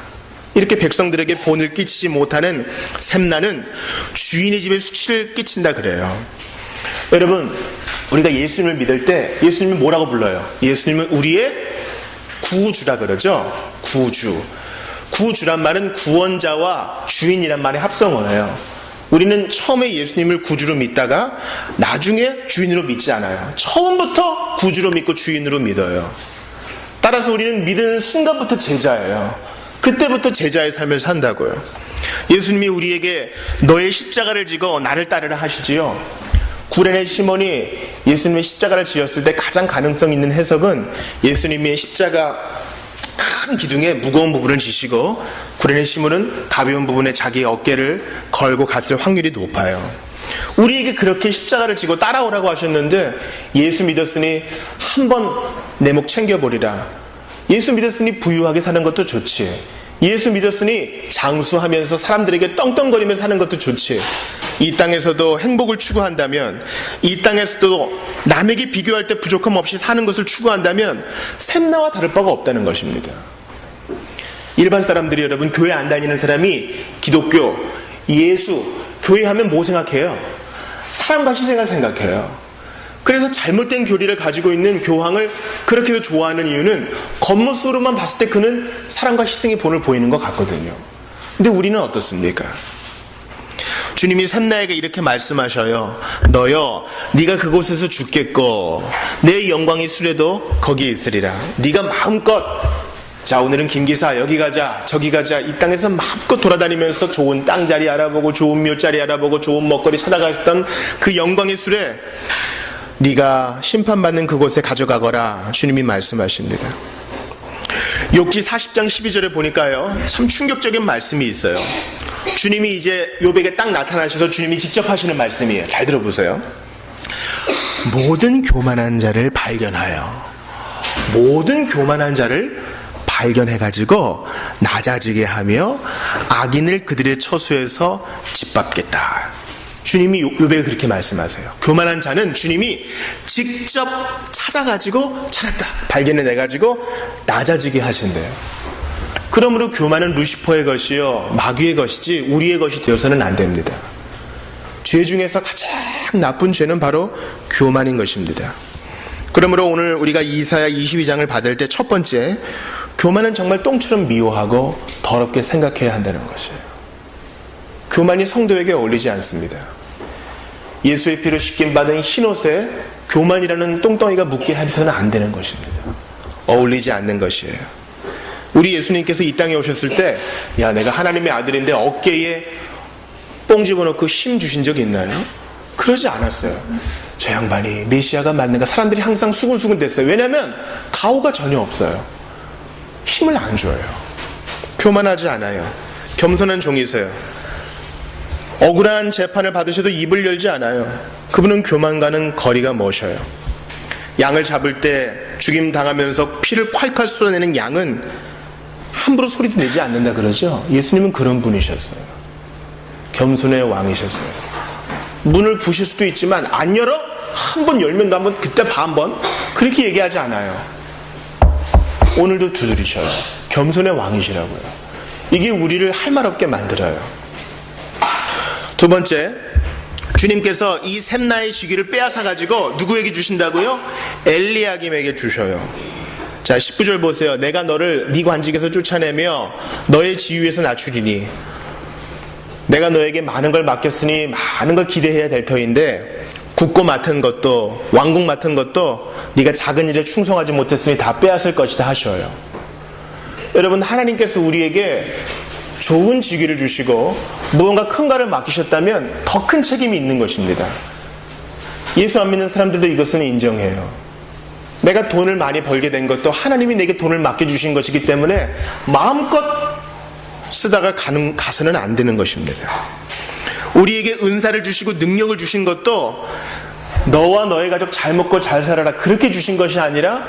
이렇게 백성들에게 본을 끼치지 못하는 샘나는 주인의 집에 수치를 끼친다 그래요. 여러분, 우리가 예수님을 믿을 때 예수님을 뭐라고 불러요? 예수님은 우리의 구주라 그러죠. 구주란 말은 구원자와 주인이란 말의 합성어예요. 우리는 처음에 예수님을 구주로 믿다가 나중에 주인으로 믿지 않아요. 처음부터 구주로 믿고 주인으로 믿어요. 따라서 우리는 믿은 순간부터 제자예요. 그때부터 제자의 삶을 산다고요. 예수님이 우리에게 너의 십자가를 지고 나를 따르라 하시지요. 구레네 시몬이 예수님의 십자가를 지었을 때 가장 가능성 있는 해석은 예수님의 십자가 큰 기둥에 무거운 부분을 지시고 구레네 시몬은 가벼운 부분에 자기의 어깨를 걸고 갔을 확률이 높아요. 우리에게 그렇게 십자가를 지고 따라오라고 하셨는데, 예수 믿었으니 한번 내 목 챙겨보리라. 예수 믿었으니 부유하게 사는 것도 좋지. 예수 믿었으니 장수하면서 사람들에게 떵떵거리며 사는 것도 좋지. 이 땅에서도 행복을 추구한다면, 이 땅에서도 남에게 비교할 때 부족함 없이 사는 것을 추구한다면 샘나와 다를 바가 없다는 것입니다. 일반 사람들이, 여러분, 교회 안 다니는 사람이 기독교, 예수, 교회 하면 뭐 생각해요? 사람과 희생을 생각해요. 그래서 잘못된 교리를 가지고 있는 교황을 그렇게도 좋아하는 이유는 겉모습으로만 봤을 때 그는 사랑과 희생의 본을 보이는 것 같거든요. 근데 우리는 어떻습니까? 주님이 샘나에게 이렇게 말씀하셔요. 너여, 네가 그곳에서 죽겠고 내 영광의 수레도 거기에 있으리라. 네가 마음껏, 자, 오늘은 김기사 여기 가자 저기 가자, 이 땅에서 마음껏 돌아다니면서 좋은 땅자리 알아보고 좋은 묘자리 알아보고 좋은 먹거리 찾아갔던 그 영광의 수레, 네가 심판받는 그곳에 가져가거라. 주님이 말씀하십니다. 욥기 40장 12절에 보니까요, 참 충격적인 말씀이 있어요. 주님이 이제 욥에게 딱 나타나셔서 주님이 직접 하시는 말씀이에요. 잘 들어보세요. 모든 교만한 자를 발견하여, 모든 교만한 자를 발견해가지고 낮아지게 하며 악인을 그들의 처소에서 짓밟겠다. 주님이 욥에게 그렇게 말씀하세요. 교만한 자는 주님이 직접 찾아가지고, 찾았다, 발견해내가지고 낮아지게 하신대요. 그러므로 교만은 루시퍼의 것이요 마귀의 것이지 우리의 것이 되어서는 안 됩니다. 죄 중에서 가장 나쁜 죄는 바로 교만인 것입니다. 그러므로 오늘 우리가 이사야 22장을 받을 때 첫 번째, 교만은 정말 똥처럼 미워하고 더럽게 생각해야 한다는 것이에요. 교만이 성도에게 어울리지 않습니다. 예수의 피로 씻김받은 흰옷에 교만이라는 똥덩이가 묻게 해서는 안 되는 것입니다. 어울리지 않는 것이에요. 우리 예수님께서 이 땅에 오셨을 때, 야, 내가 하나님의 아들인데 어깨에 뽕 집어넣고 힘 주신 적 있나요? 그러지 않았어요. 저 양반이 메시아가 맞는가? 사람들이 항상 수근수근 됐어요. 왜냐하면 가오가 전혀 없어요. 힘을 안 줘요. 교만하지 않아요. 겸손한 종이세요. 억울한 재판을 받으셔도 입을 열지 않아요. 그분은 교만과는 거리가 먼셔요. 양을 잡을 때 죽임 당하면서 피를 콸콸 쏟아내는 양은 함부로 소리도 내지 않는다 그러죠. 예수님은 그런 분이셨어요. 겸손의 왕이셨어요. 문을 부실 수도 있지만 안 열어? 한 번 열면 한번 그때 봐 한번 그렇게 얘기하지 않아요. 오늘도 두드리셔요. 겸손의 왕이시라고요. 이게 우리를 할 말 없게 만들어요. 두 번째, 주님께서 이 샘나의 시기를 빼앗아 가지고 누구에게 주신다고요? 엘리야김에게 주셔요. 자, 19절 보세요. 내가 너를 네 관직에서 쫓아내며 너의 지위에서 낮추리니 내가 너에게 많은 걸 맡겼으니 많은 걸 기대해야 될 터인데 국고 맡은 것도 왕국 맡은 것도 네가 작은 일에 충성하지 못했으니 다 빼앗을 것이다 하셔요. 여러분, 하나님께서 우리에게 좋은 직위를 주시고 무언가 큰 거를 맡기셨다면 더 큰 책임이 있는 것입니다. 예수 안 믿는 사람들도 이것은 인정해요. 내가 돈을 많이 벌게 된 것도 하나님이 내게 돈을 맡겨주신 것이기 때문에 마음껏 쓰다가 가서는 안 되는 것입니다. 우리에게 은사를 주시고 능력을 주신 것도 너와 너의 가족 잘 먹고 잘 살아라 그렇게 주신 것이 아니라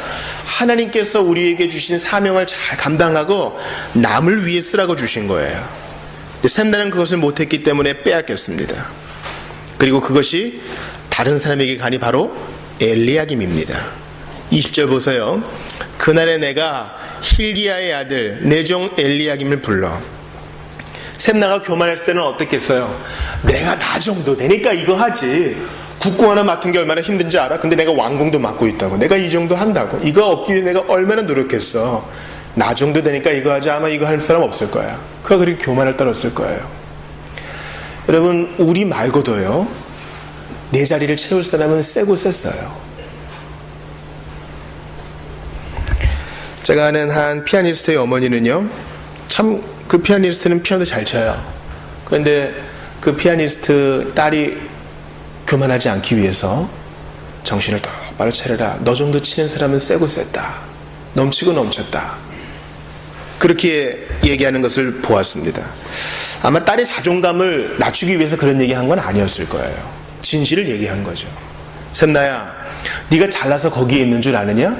하나님께서 우리에게 주신 사명을 잘 감당하고 남을 위해 쓰라고 주신 거예요. 샘나는 그것을 못했기 때문에 빼앗겼습니다. 그리고 그것이 다른 사람에게 가니 바로 엘리야김입니다. 20절 보세요. 그날에 내가 힐기야의 아들 내 종 엘리야김을 불러. 샘나가 교만했을 때는 어땠겠어요? 내가 나 정도 되니까 이거 하지. 국고 하나 맡은 게 얼마나 힘든지 알아? 근데 내가 왕궁도 맡고 있다고. 내가 이 정도 한다고. 이거 얻기 위해 내가 얼마나 노력했어. 나 정도 되니까 이거 하지. 아마 이거 할 사람 없을 거야. 그가 그렇게 교만을 떨었을 거예요. 여러분, 우리 말고도요, 내 자리를 채울 사람은 세고 셌어요. 제가 아는 한 피아니스트의 어머니는요, 참 그 피아니스트는 피아노 잘 쳐요. 그런데 그 피아니스트 딸이 교만하지 않기 위해서 정신을 똑바로 차려라. 너 정도 치는 사람은 세고 셌다. 넘치고 넘쳤다. 그렇게 얘기하는 것을 보았습니다. 아마 딸의 자존감을 낮추기 위해서 그런 얘기한 건 아니었을 거예요. 진실을 얘기한 거죠. 샘나야, 네가 잘나서 거기에 있는 줄 아느냐?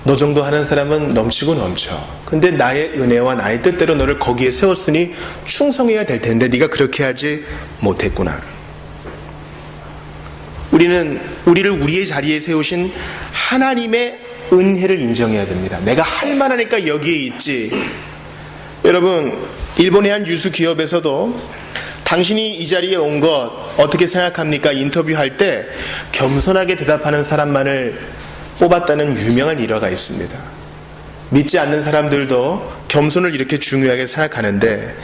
너 정도 하는 사람은 넘치고 넘쳐. 근데 나의 은혜와 나의 뜻대로 너를 거기에 세웠으니 충성해야 될 텐데 네가 그렇게 하지 못했구나. 우리는 우리를 우리의 자리에 세우신 하나님의 은혜를 인정해야 됩니다. 내가 할 만하니까 여기에 있지. 여러분, 일본의 한 유수 기업에서도 당신이 이 자리에 온 것 어떻게 생각합니까? 인터뷰할 때 겸손하게 대답하는 사람만을 뽑았다는 유명한 일화가 있습니다. 믿지 않는 사람들도 겸손을 이렇게 중요하게 생각하는데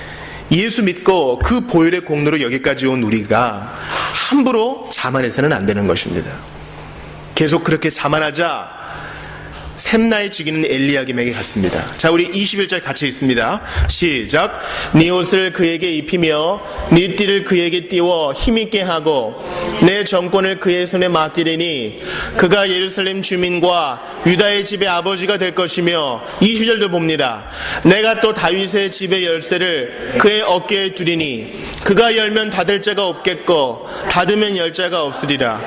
예수 믿고 그 보혈의 공로로 여기까지 온 우리가 함부로 자만해서는 안 되는 것입니다. 계속 그렇게 자만하자 샘나의 지기는 엘리야김에게 갔습니다. 자, 우리 21절 같이 읽습니다. 시작. 네 옷을 그에게 입히며 네 띠를 그에게 띄워 힘있게 하고 내 정권을 그의 손에 맡기리니 그가 예루살렘 주민과 유다의 집의 아버지가 될 것이며 22절도 봅니다. 내가 또 다윗의 집의 열쇠를 그의 어깨에 두리니 그가 열면 닫을 자가 없겠고 닫으면 열 자가 없으리라.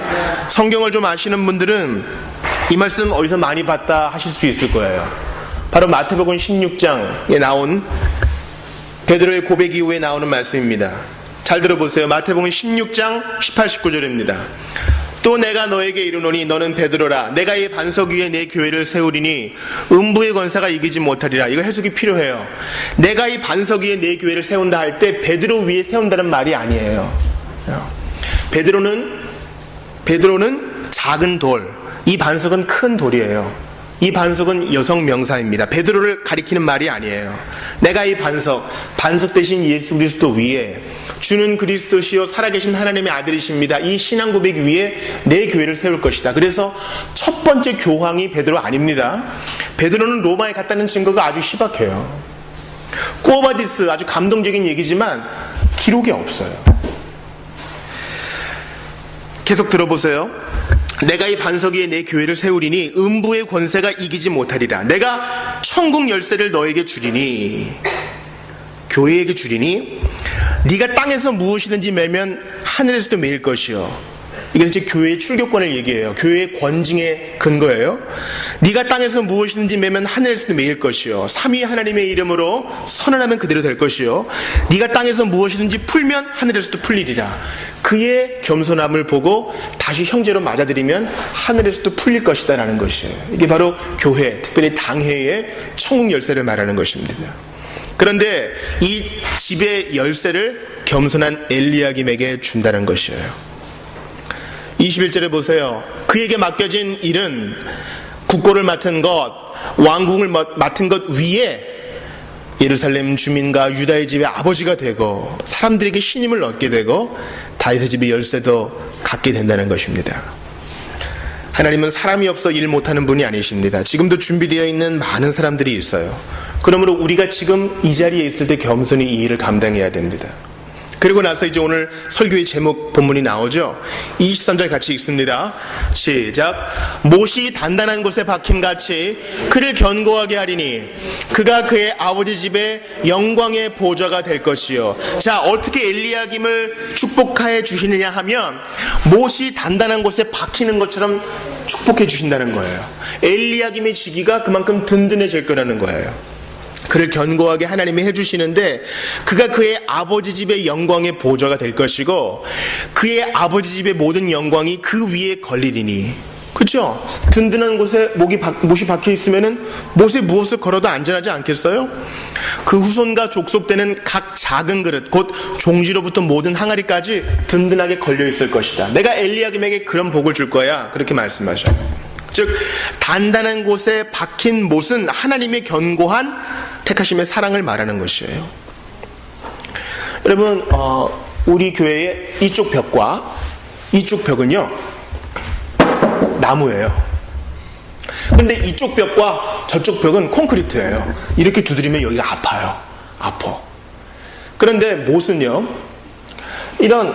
성경을 좀 아시는 분들은 이 말씀 어디서 많이 봤다 하실 수 있을 거예요. 바로 마태복음 16장에 나온 베드로의 고백 이후에 나오는 말씀입니다. 잘 들어보세요. 마태복음 16장 18, 19절입니다. 또 내가 너에게 이르노니 너는 베드로라. 내가 이 반석 위에 내 교회를 세우리니 음부의 권세가 이기지 못하리라. 이거 해석이 필요해요. 내가 이 반석 위에 내 교회를 세운다 할 때 베드로 위에 세운다는 말이 아니에요. 베드로는 작은 돌, 이 반석은 큰 돌이에요. 이 반석은 여성 명사입니다. 베드로를 가리키는 말이 아니에요. 내가 이 반석 대신 예수 그리스도 위에 주는 그리스도시요 살아계신 하나님의 아들이십니다. 이 신앙 고백 위에 내 교회를 세울 것이다. 그래서 첫 번째 교황이 베드로 아닙니다. 베드로는 로마에 갔다는 증거가 아주 희박해요. 꾸어바디스, 아주 감동적인 얘기지만 기록이 없어요. 계속 들어보세요. 내가 이 반석 위에 내 교회를 세우리니 음부의 권세가 이기지 못하리라. 내가 천국 열쇠를 너에게 주리니, 교회에게 주리니 네가 땅에서 무엇이든지 매면 하늘에서도 매일 것이요. 이게 이제 교회의 출교권을 얘기해요. 교회의 권징의 근거예요. 네가 땅에서 무엇이든지 매면 하늘에서도 매일 것이요. 삼위 하나님의 이름으로 선언하면 그대로 될 것이요. 네가 땅에서 무엇이든지 풀면 하늘에서도 풀리리라. 그의 겸손함을 보고 다시 형제로 맞아들이면 하늘에서도 풀릴 것이다 라는 것이에요. 이게 바로 교회, 특별히 당회의 천국 열쇠를 말하는 것입니다. 그런데 이 집의 열쇠를 겸손한 엘리야김에게 준다는 것이에요. 21절에 보세요. 그에게 맡겨진 일은 국고를 맡은 것, 왕궁을 맡은 것 위에 예루살렘 주민과 유다의 집의 아버지가 되고 사람들에게 신임을 얻게 되고 다윗의 집의 열쇠도 갖게 된다는 것입니다. 하나님은 사람이 없어 일 못하는 분이 아니십니다. 지금도 준비되어 있는 많은 사람들이 있어요. 그러므로 우리가 지금 이 자리에 있을 때 겸손히 이 일을 감당해야 됩니다. 그리고 나서 이제 오늘 설교의 제목 본문이 나오죠. 23절 같이 읽습니다. 시작. 못이 단단한 곳에 박힘같이 그를 견고하게 하리니 그가 그의 아버지 집에 영광의 보좌가 될 것이요. 자, 어떻게 엘리야김을 축복해 주시느냐 하면 못이 단단한 곳에 박히는 것처럼 축복해 주신다는 거예요. 엘리야김의 지기가 그만큼 든든해질 거라는 거예요. 그를 견고하게 하나님이 해주시는데 그가 그의 아버지 집의 영광의 보좌가 될 것이고 그의 아버지 집의 모든 영광이 그 위에 걸리리니. 그렇죠? 든든한 곳에 못이 박혀 있으면은 못에 무엇을 걸어도 안전하지 않겠어요? 그 후손과 족속되는 각 작은 그릇, 곧 종지로부터 모든 항아리까지 든든하게 걸려 있을 것이다. 내가 엘리야김에게 그런 복을 줄 거야. 그렇게 말씀하셔요. 즉 단단한 곳에 박힌 못은 하나님의 견고한 택하심의 사랑을 말하는 것이에요. 여러분, 우리 교회의 이쪽 벽과 이쪽 벽은요 나무예요. 그런데 이쪽 벽과 저쪽 벽은 콘크리트예요. 이렇게 두드리면 여기가 아파요. 아파. 그런데 못은요, 이런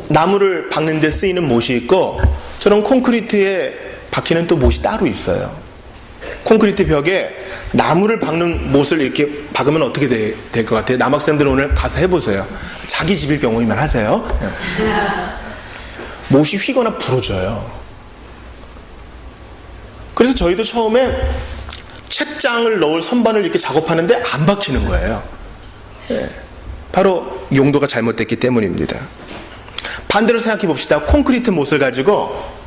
나무를 박는 데 쓰이는 못이 있고 저런 콘크리트에 박히는 또 못이 따로 있어요. 콘크리트 벽에 나무를 박는 못을 이렇게 박으면 어떻게 될 것 같아요? 남학생들은 오늘 가서 해보세요. 자기 집일 경우에만 하세요. 못이 휘거나 부러져요. 그래서 저희도 처음에 책장을 넣을 선반을 이렇게 작업하는데 안 박히는 거예요. 바로 용도가 잘못됐기 때문입니다. 반대로 생각해 봅시다. 콘크리트 못을 가지고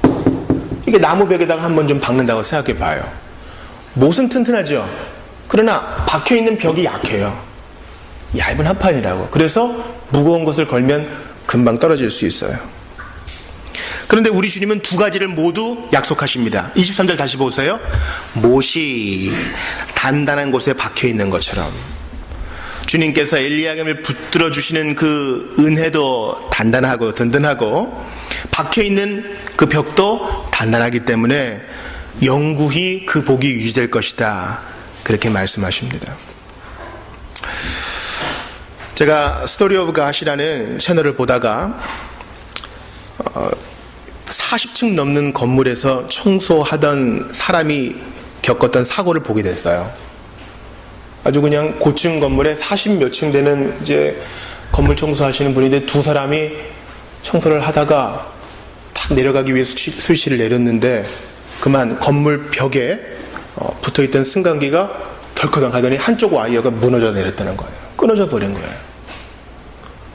이게 나무 벽에다가 한번 좀 박는다고 생각해 봐요. 못은 튼튼하죠. 그러나 박혀있는 벽이 약해요. 얇은 합판이라고. 그래서 무거운 것을 걸면 금방 떨어질 수 있어요. 그런데 우리 주님은 두 가지를 모두 약속하십니다. 23절 다시 보세요. 못이 단단한 곳에 박혀있는 것처럼 주님께서 엘리야김을 붙들어 주시는 그 은혜도 단단하고 든든하고 박혀있는 그 벽도 단단하기 때문에 영구히 그 복이 유지될 것이다. 그렇게 말씀하십니다. 제가 스토리 오브 갓이라는 채널을 보다가 40층 넘는 건물에서 청소하던 사람이 겪었던 사고를 보게 됐어요. 아주 그냥 고층 건물에 40몇 층 되는 이제 건물 청소하시는 분인데 두 사람이 청소를 하다가 탁 내려가기 위해서 스위치를 내렸는데 그만 건물 벽에 붙어있던 승강기가 덜커덩 하더니 한쪽 와이어가 무너져 내렸다는 거예요. 끊어져 버린 거예요.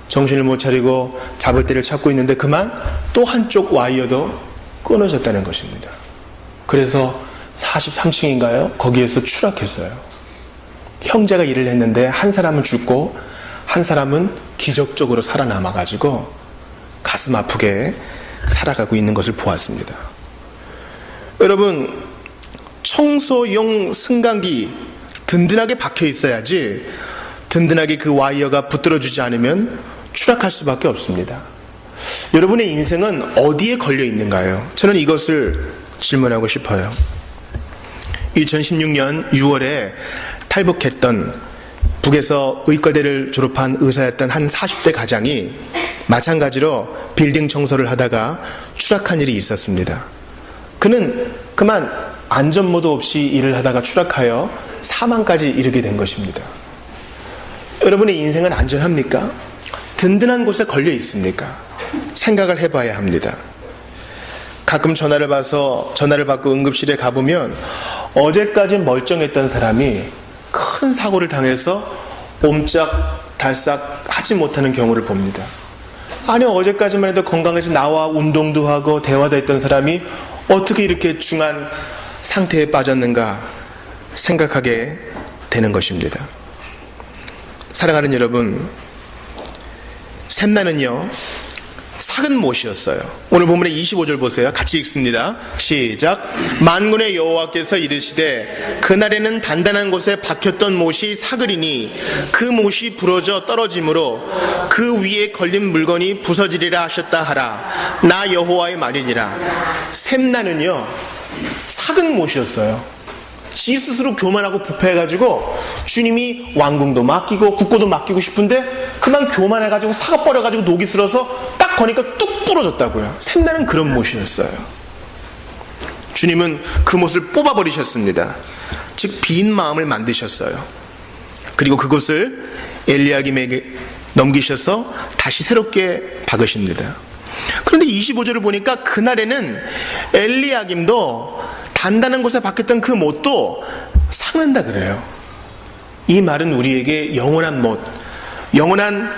정신을 못 차리고 잡을 데를 찾고 있는데 그만 또 한쪽 와이어도 끊어졌다는 것입니다. 그래서 43층인가요? 거기에서 추락했어요. 형제가 일을 했는데 한 사람은 죽고 한 사람은 기적적으로 살아남아가지고 가슴 아프게 살아가고 있는 것을 보았습니다. 여러분, 청소용 승강기 든든하게 박혀 있어야지 든든하게 그 와이어가 붙들어주지 않으면 추락할 수밖에 없습니다. 여러분의 인생은 어디에 걸려 있는가요? 저는 이것을 질문하고 싶어요. 2016년 6월에 탈북했던 북에서 의과대를 졸업한 의사였던 한 40대 가장이 마찬가지로 빌딩 청소를 하다가 추락한 일이 있었습니다. 그는 그만 안전모도 없이 일을 하다가 추락하여 사망까지 이르게 된 것입니다. 여러분의 인생은 안전합니까? 든든한 곳에 걸려 있습니까? 생각을 해봐야 합니다. 가끔 전화를 받고 응급실에 가보면 어제까지 멀쩡했던 사람이 큰 사고를 당해서 옴짝달싹 하지 못하는 경우를 봅니다. 아니, 어제까지만 해도 건강해서 나와 운동도 하고 대화도 했던 사람이 어떻게 이렇게 중한 상태에 빠졌는가 생각하게 되는 것입니다. 사랑하는 여러분, 샘나는요 삭은 못이었어요. 오늘 본문의 25절 보세요. 같이 읽습니다. 시작. 만군의 여호와께서 이르시되 그날에는 단단한 곳에 박혔던 못이 삭으리니 그 못이 부러져 떨어지므로 그 위에 걸린 물건이 부서지리라 하셨다 하라. 나 여호와의 말이니라. 샘나는요 삭은 못이었어요. 지 스스로 교만하고 부패해가지고 주님이 왕궁도 맡기고 국고도 맡기고 싶은데 그만 교만해가지고 사과버려가지고 녹이 슬어서 딱 거니까 뚝 부러졌다고요. 샘나는 그런 못이었어요. 주님은 그 못을 뽑아버리셨습니다. 즉 빈 마음을 만드셨어요. 그리고 그것을 엘리야김에게 넘기셔서 다시 새롭게 박으십니다. 그런데 25절을 보니까 그날에는 엘리야김도 단단한 곳에 박혔던 그 못도 삭는다 그래요. 이 말은 우리에게 영원한 못, 영원한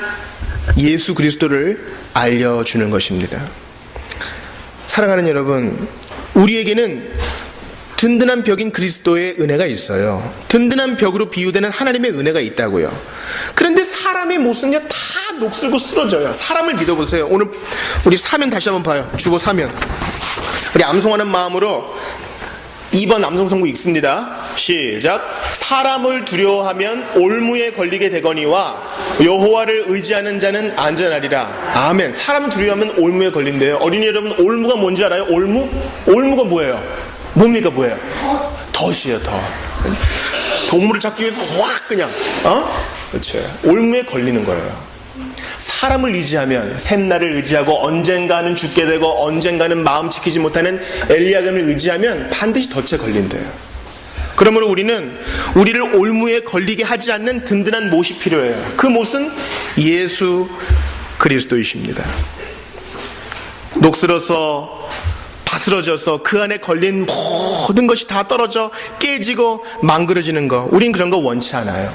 예수 그리스도를 알려주는 것입니다. 사랑하는 여러분, 우리에게는 든든한 벽인 그리스도의 은혜가 있어요. 든든한 벽으로 비유되는 하나님의 은혜가 있다고요. 그런데 사람의 못은요 다 녹슬고 쓰러져요. 사람을 믿어보세요. 오늘 우리 사면 다시 한번 봐요. 주보 사면. 우리 암송하는 마음으로 2번 암송선구 읽습니다. 시작. 사람을 두려워하면 올무에 걸리게 되거니와 여호와를 의지하는 자는 안전하리라. 아멘. 사람 두려워하면 올무에 걸린대요. 어린이 여러분, 올무가 뭔지 알아요? 올무? 올무가 뭐예요? 뭡니까? 뭐예요? 덫이에요. 덫. 동물을 잡기 위해서 확 그냥 그렇죠. 올무에 걸리는 거예요. 사람을 의지하면, 샘나를 의지하고 언젠가는 죽게 되고 언젠가는 마음 지키지 못하는 엘리야김을 의지하면 반드시 덫에 걸린대요. 그러므로 우리를 올무에 걸리게 하지 않는 든든한 못이 필요해요. 그 못은 예수 그리스도이십니다. 녹슬어서 바스러져서 그 안에 걸린 모든 것이 다 떨어져 깨지고 망그러지는 거, 우린 그런 거 원치 않아요.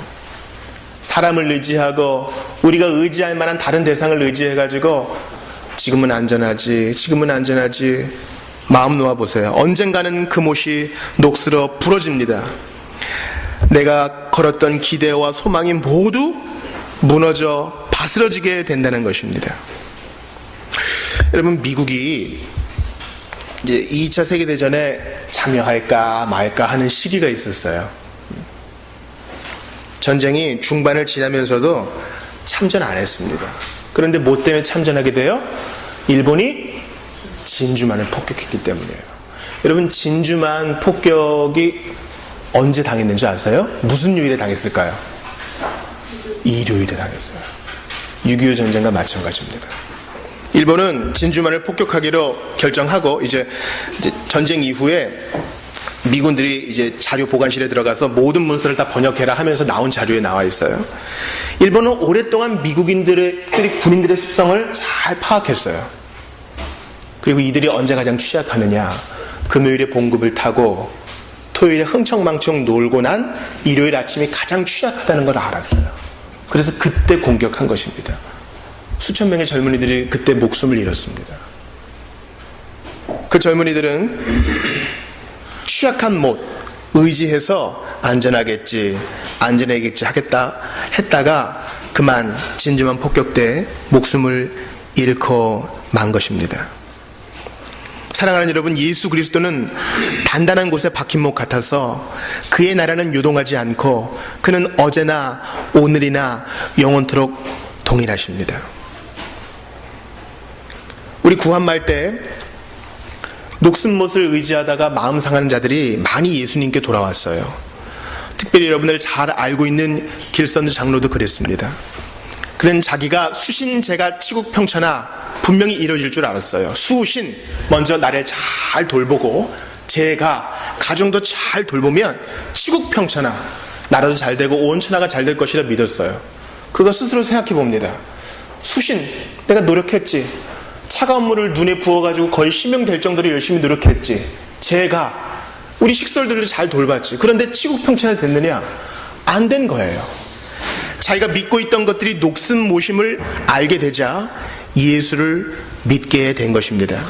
사람을 의지하고 우리가 의지할 만한 다른 대상을 의지해가지고 지금은 안전하지 마음 놓아보세요. 언젠가는 그 못이 녹슬어 부러집니다. 내가 걸었던 기대와 소망이 모두 무너져 바스러지게 된다는 것입니다. 여러분, 미국이 이제 2차 세계대전에 참여할까 말까 하는 시기가 있었어요. 전쟁이 중반을 지나면서도 참전 안 했습니다. 그런데 뭐 때문에 참전하게 돼요? 일본이 진주만을 폭격했기 때문이에요. 여러분, 진주만 폭격이 언제 당했는지 아세요? 무슨 요일에 당했을까요? 일요일에 당했어요. 6.25 전쟁과 마찬가지입니다. 일본은 진주만을 폭격하기로 결정하고 이제 전쟁 이후에 미군들이 이제 자료 보관실에 들어가서 모든 문서를 다 번역해라 하면서 나온 자료에 나와 있어요. 일본은 오랫동안 군인들의 습성을 잘 파악했어요. 그리고 이들이 언제 가장 취약하느냐, 금요일에 봉급을 타고 토요일에 흥청망청 놀고 난 일요일 아침이 가장 취약하다는 걸 알았어요. 그래서 그때 공격한 것입니다. 수천 명의 젊은이들이 그때 목숨을 잃었습니다. 그 젊은이들은 취약한 못 의지해서 안전하겠지 하겠다 했다가 그만 진주만 폭격 때 목숨을 잃고 만 것입니다. 사랑하는 여러분, 예수 그리스도는 단단한 곳에 박힌 못 같아서 그의 나라는 요동하지 않고 그는 어제나 오늘이나 영원토록 동일하십니다. 우리 구한말 때 녹슨 못을 의지하다가 마음 상하는 자들이 많이 예수님께 돌아왔어요. 특별히 여러분들 잘 알고 있는 길선주 장로도 그랬습니다. 그는 자기가 수신제가 치국평천하 분명히 이루어질 줄 알았어요. 수신, 먼저 나를 잘 돌보고 제가 가정도 잘 돌보면 치국평천하, 나라도 잘 되고 온 천하가 잘 될 것이라 믿었어요. 그거 스스로 생각해 봅니다. 수신, 내가 노력했지. 차가운 물을 눈에 부어가지고 거의 실명될 정도로 열심히 노력했지. 제가 우리 식솔들을 잘 돌봤지. 그런데 치국평천하 됐느냐? 안 된 거예요. 자기가 믿고 있던 것들이 녹슨 모심을 알게 되자 예수를 믿게 된 것입니다.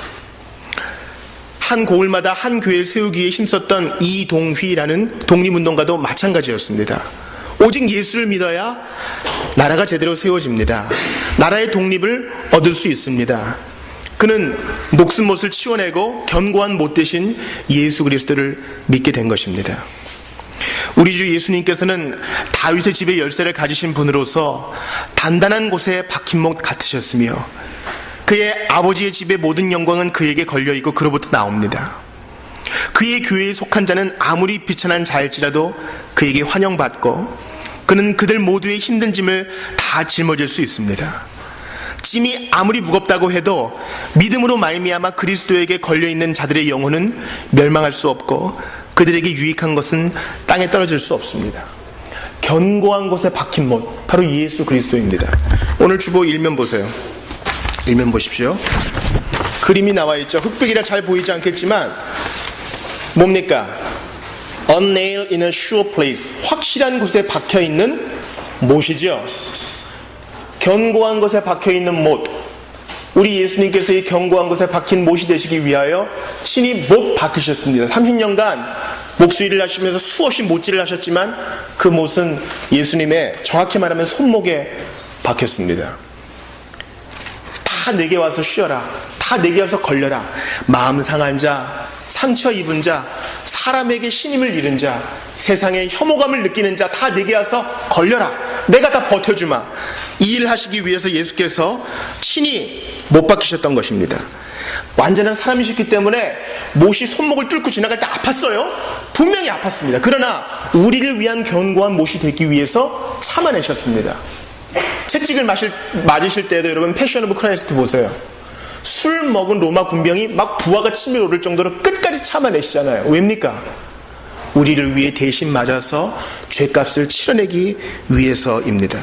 한 고을마다 한 교회를 세우기에 힘썼던 이동휘라는 독립운동가도 마찬가지였습니다. 오직 예수를 믿어야 나라가 제대로 세워집니다. 나라의 독립을 얻을 수 있습니다. 그는 목숨 못을 치워내고 견고한 못 대신 예수 그리스도를 믿게 된 것입니다. 우리 주 예수님께서는 다윗의 집의 열쇠를 가지신 분으로서 단단한 곳에 박힌 못 같으셨으며 그의 아버지의 집의 모든 영광은 그에게 걸려있고 그로부터 나옵니다. 그의 교회에 속한 자는 아무리 비천한 자일지라도 그에게 환영받고 그는 그들 모두의 힘든 짐을 다 짊어질 수 있습니다. 짐이 아무리 무겁다고 해도 믿음으로 말미암아 그리스도에게 걸려있는 자들의 영혼은 멸망할 수 없고 그들에게 유익한 것은 땅에 떨어질 수 없습니다. 견고한 곳에 박힌 못, 바로 예수 그리스도입니다. 오늘 주보 일면 보세요. 일면 보십시오. 그림이 나와 있죠. 흑백이라 잘 보이지 않겠지만 뭡니까? A nail in a sure place. 확실한 곳에 박혀있는 못이죠. 견고한 곳에 박혀있는 못. 우리 예수님께서 이 견고한 곳에 박힌 못이 되시기 위하여 신이 못 박히셨습니다. 30년간 목수일을 하시면서 수없이 못질을 하셨지만 그 못은 예수님의 정확히 말하면 손목에 박혔습니다. 다 내게 와서 쉬어라. 다 내게 와서 걸려라. 마음 상한 자, 상처 입은 자, 사람에게 신임을 잃은 자, 세상에 혐오감을 느끼는 자 다 내게 와서 걸려라. 내가 다 버텨주마. 이 일을 하시기 위해서 예수께서 친히 못 박히셨던 것입니다. 완전한 사람이셨기 때문에 못이 손목을 뚫고 지나갈 때 아팠어요. 분명히 아팠습니다. 그러나 우리를 위한 견고한 못이 되기 위해서 참아내셨습니다. 채찍을 맞으실 때도 여러분 패션 오브 크라이스트 보세요. 술 먹은 로마 군병이 막 부하가 치밀 오를 정도로 끝까지 참아내시잖아요. 왜입니까? 우리를 위해 대신 맞아서 죄값을 치러내기 위해서입니다.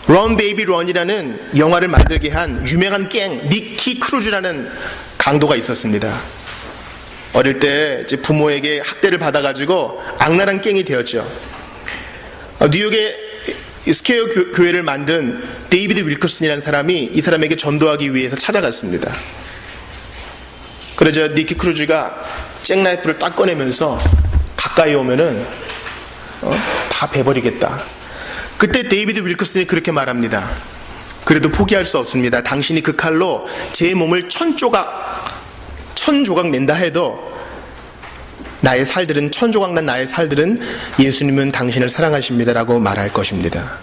Run Baby Run이라는 영화를 만들게 한 유명한 갱 니키 크루즈라는 강도가 있었습니다. 어릴 때 이제 부모에게 학대를 받아가지고 악랄한 갱이 되었죠. 뉴욕의 스퀘어 교회를 만든 데이비드 윌커슨이라는 사람이 이 사람에게 전도하기 위해서 찾아갔습니다. 그러자 니키 크루즈가 잭나이프를 딱 꺼내면서 가까이 오면은 다 베버리겠다. 그때 데이비드 윌커슨이 그렇게 말합니다. 그래도 포기할 수 없습니다. 당신이 그 칼로 제 몸을 1000조각 낸다 해도 나의 살들은 1000조각 난 나의 살들은 예수님은 당신을 사랑하십니다라고 말할 것입니다.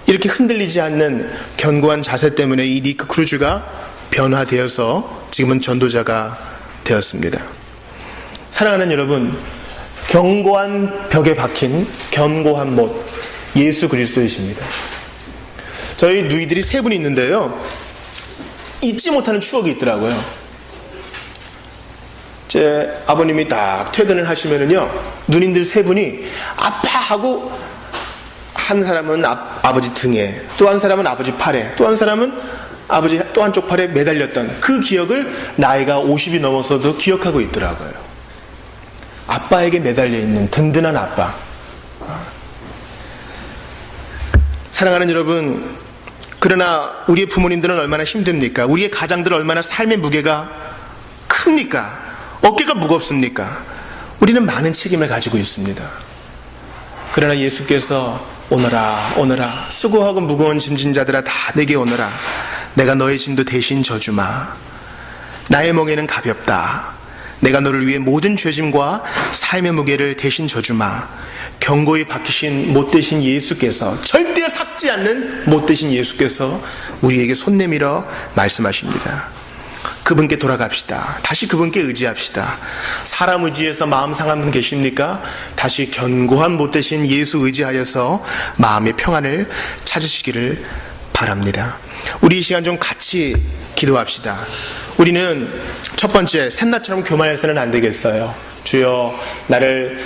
이렇게 흔들리지 않는 견고한 자세 때문에 이 니크 크루즈가 변화되어서 지금은 전도자가 되었습니다. 사랑하는 여러분, 견고한 벽에 박힌 견고한 못, 예수 그리스도이십니다. 저희 누이들이 세 분이 있는데요, 잊지 못하는 추억이 있더라고요. 제 아버님이 딱 퇴근을 하시면은요, 누님들 세 분이 아빠 하고, 한 사람은 아버지 등에, 또 한 사람은 아버지 팔에, 또 한 사람은 아버지 또 한쪽 팔에 매달렸던 그 기억을 나이가 50이 넘어서도 기억하고 있더라고요. 아빠에게 매달려 있는 든든한 아빠. 사랑하는 여러분, 그러나 우리의 부모님들은 얼마나 힘듭니까? 우리의 가장들은 얼마나 삶의 무게가 큽니까? 어깨가 무겁습니까? 우리는 많은 책임을 가지고 있습니다. 그러나 예수께서 오너라 오너라 수고하고 무거운 짐진 자들아 다 내게 오너라. 내가 너의 짐도 대신 져주마. 나의 멍에는 가볍다. 내가 너를 위해 모든 죄짐과 삶의 무게를 대신 져주마. 견고히 박히신 못되신 예수께서, 절대 삭지 않는 못되신 예수께서 우리에게 손 내밀어 말씀하십니다. 그분께 돌아갑시다. 다시 그분께 의지합시다. 사람 의지해서 마음 상한 분 계십니까? 다시 견고한 못되신 예수 의지하여서 마음의 평안을 찾으시기를 바랍니다. 우리 이 시간 좀 같이 기도합시다. 우리는 첫 번째, 샘나처럼 교만해서는 안 되겠어요. 주여, 나를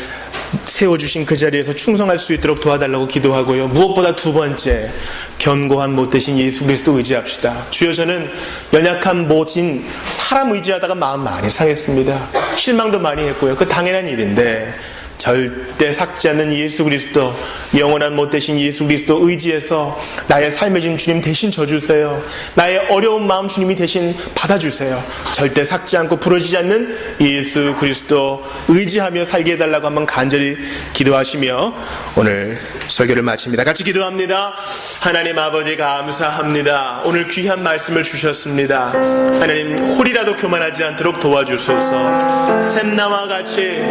세워주신 그 자리에서 충성할 수 있도록 도와달라고 기도하고요. 무엇보다 두 번째, 견고한 못되신 예수 그리스도 의지합시다. 주여, 저는 연약한 못인 사람 의지하다가 마음 많이 상했습니다. 실망도 많이 했고요. 그 당연한 일인데 절대 삭지 않는 예수 그리스도, 영원한 못되신 예수 그리스도 의지해서 나의 삶의 진 주님 대신 져주세요. 나의 어려운 마음 주님이 대신 받아주세요. 절대 삭지 않고 부러지지 않는 예수 그리스도 의지하며 살게 해달라고 한번 간절히 기도하시며 오늘 설교를 마칩니다. 같이 기도합니다. 하나님 아버지, 감사합니다. 오늘 귀한 말씀을 주셨습니다. 하나님, 홀이라도 교만하지 않도록 도와주소서. 샘나와 같이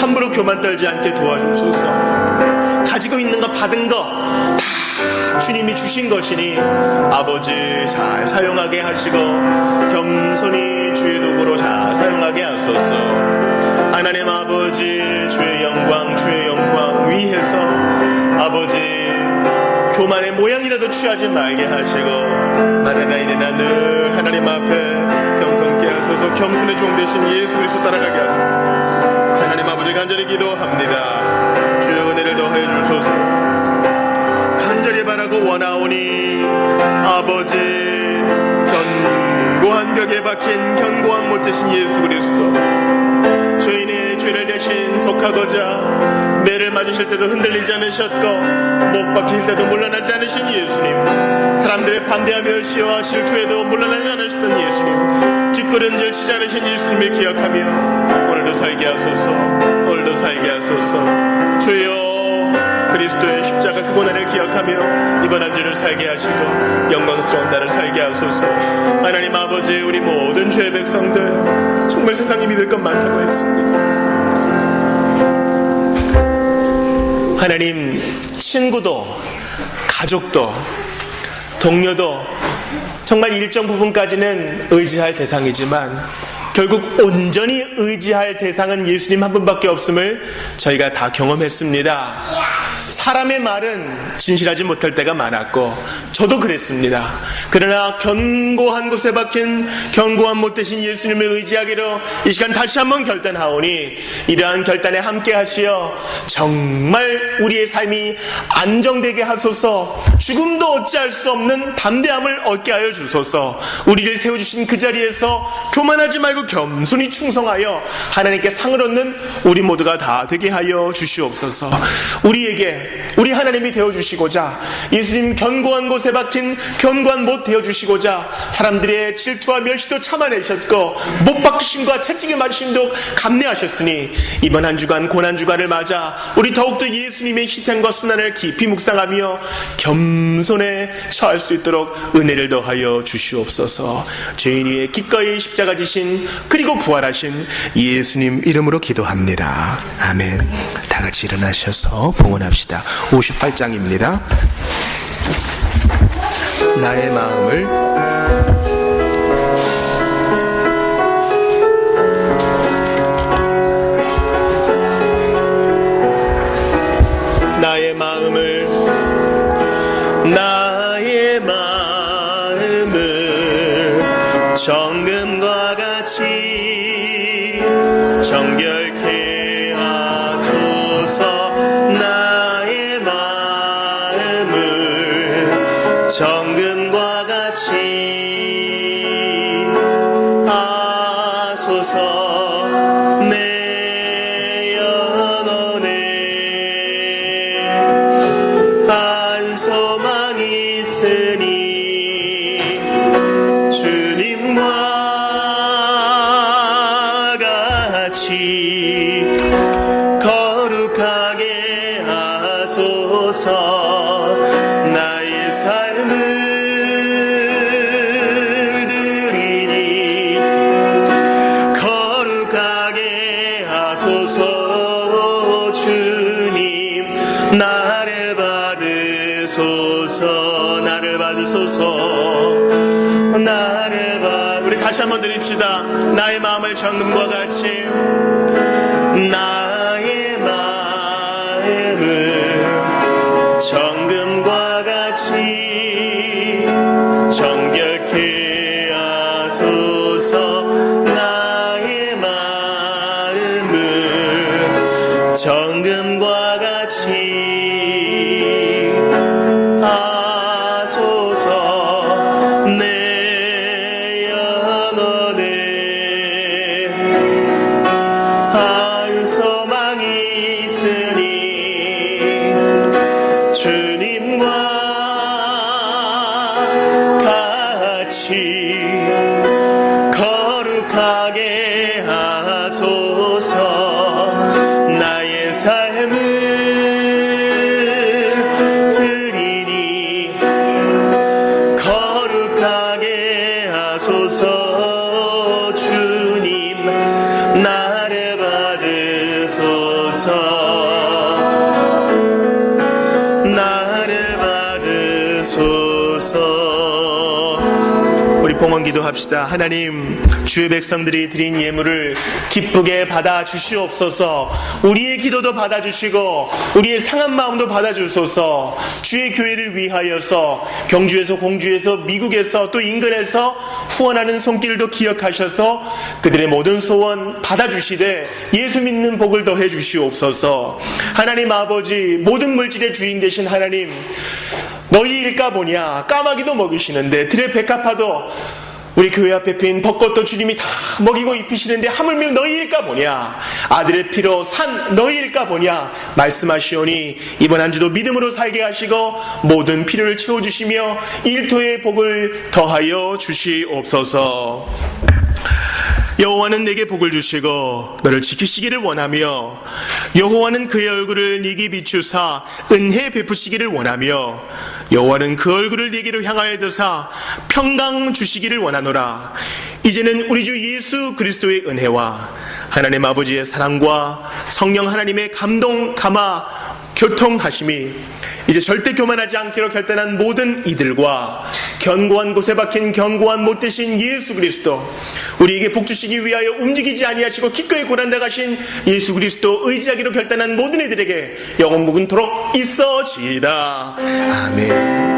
함부로 교만 떨지 않게 도와주소서. 가지고 있는 거, 받은 거 다 주님이 주신 것이니 아버지 잘 사용하게 하시고 겸손히 주의 도구로 잘 사용하게 하소서. 하나님 아버지, 주의 영광 위해서 아버지 교만의 모양이라도 취하지 말게 하시고 만하나 이래나 늘 하나님 앞에 겸손케 하소서. 겸손의 종 되신 예수 그리스도 따라가게 하소서. 하나님 아버지, 간절히 기도합니다. 주의 은혜를 더해 주소서. 간절히 바라고 원하오니 아버지, 견고한 벽에 박힌 견고한 못되신 예수 그리스도, 죄인의 죄를 대신 속하고자 매를 맞으실 때도 흔들리지 않으셨고 못 박히실 때도 물러나지 않으신 예수님, 사람들의 반대와 멸시와 실투에도 물러나지 않으셨던 예수님, 뒷걸음질 치지 않으신 예수님을 기억하며 오늘도 살게 하소서. 오늘도 살게 하소서. 주여, 그리스도의 십자가 그 고난을 기억하며 이번 한 주를 살게 하시고 영광스러운 날을 살게 하소서. 하나님 아버지, 우리 모든 죄의 백성들 정말 세상이 믿을 것 많다고 했습니다. 하나님, 친구도 가족도 동료도 정말 일정 부분까지는 의지할 대상이지만 결국 온전히 의지할 대상은 예수님 한 분밖에 없음을 저희가 다 경험했습니다. 사람의 말은 진실하지 못할 때가 많았고 저도 그랬습니다. 그러나 견고한 곳에 박힌 견고한 못되신 예수님을 의지하기로 이 시간 다시 한번 결단하오니 이러한 결단에 함께 하시어 정말 우리의 삶이 안정되게 하소서. 죽음도 어찌할 수 없는 담대함을 얻게 하여 주소서. 우리를 세워주신 그 자리에서 교만하지 말고 겸손히 충성하여 하나님께 상을 얻는 우리 모두가 다 되게 하여 주시옵소서. 우리 하나님이 되어주시고자, 예수님 견고한 곳에 박힌 견고한 못 되어주시고자 사람들의 질투와 멸시도 참아내셨고 못 박히심과 채찍에 맞으심도 감내하셨으니 이번 한 주간 고난주간을 맞아 우리 더욱더 예수님의 희생과 순환을 깊이 묵상하며 겸손에 처할 수 있도록 은혜를 더하여 주시옵소서. 죄인 위에 기꺼이 십자가 지신 그리고 부활하신 예수님 이름으로 기도합니다. 아멘. 다 같이 일어나셔서 봉헌합시다. 58장입니다. 나의 마음을 정금과 같이 정결케 하소서. 나의 마음을 정금과 같이 하소서. 내 영혼에 한 소망 있으니 주님과 같이 거룩하게 하소서. 나의 삶을 드리니 거룩하게 하소서. 주님, 나를 받으소서. 나를 받으소서. 나를 받으소서. 우리 다시 한번 드립시다. 나의 마음을 정금과 같이, 나의 마음을 정금과 같이 정결케 하소서. 나의 마음을 정금과 같이 하소서. 내 영혼에 한 소망이 있으니 주님과 같이 거룩하게 하소서. 나의 삶을 드리니 거룩하게 하소서. 주님 나를 받으소서. 나를 받으소서. 우리 봉헌 기도합시다. 하나님, 주의 백성들이 드린 예물을 기쁘게 받아주시옵소서. 우리의 기도도 받아주시고 우리의 상한 마음도 받아주소서. 주의 교회를 위하여서 경주에서 공주에서 미국에서 또 인근에서 후원하는 손길도 기억하셔서 그들의 모든 소원 받아주시되 예수 믿는 복을 더해 주시옵소서. 하나님 아버지, 모든 물질의 주인 되신 하나님, 너희 일까 보냐, 까마귀도 먹이시는데 들의 백합화도 우리 교회 앞에 핀 벚꽃도 주님이 다 먹이고 입히시는데 하물며 너희일까 보냐, 아들의 피로 산 너희일까 보냐 말씀하시오니 이번 한 주도 믿음으로 살게 하시고 모든 필요를 채워주시며 일토의 복을 더하여 주시옵소서. 여호와는 내게 복을 주시고 너를 지키시기를 원하며 여호와는 그의 얼굴을 네게 비추사 은혜 베푸시기를 원하며 여호와는 그 얼굴을 네게로 향하여 드사 평강 주시기를 원하노라. 이제는 우리 주 예수 그리스도의 은혜와 하나님 아버지의 사랑과 성령 하나님의 감동 감화 교통하심이 이제 절대 교만하지 않기로 결단한 모든 이들과 견고한 곳에 박힌 견고한 못되신 예수 그리스도, 우리에게 복주시기 위하여 움직이지 아니하시고 기꺼이 고난다 가신 예수 그리스도 의지하기로 결단한 모든 이들에게 영원 묵은토록 있어지이다. 아멘.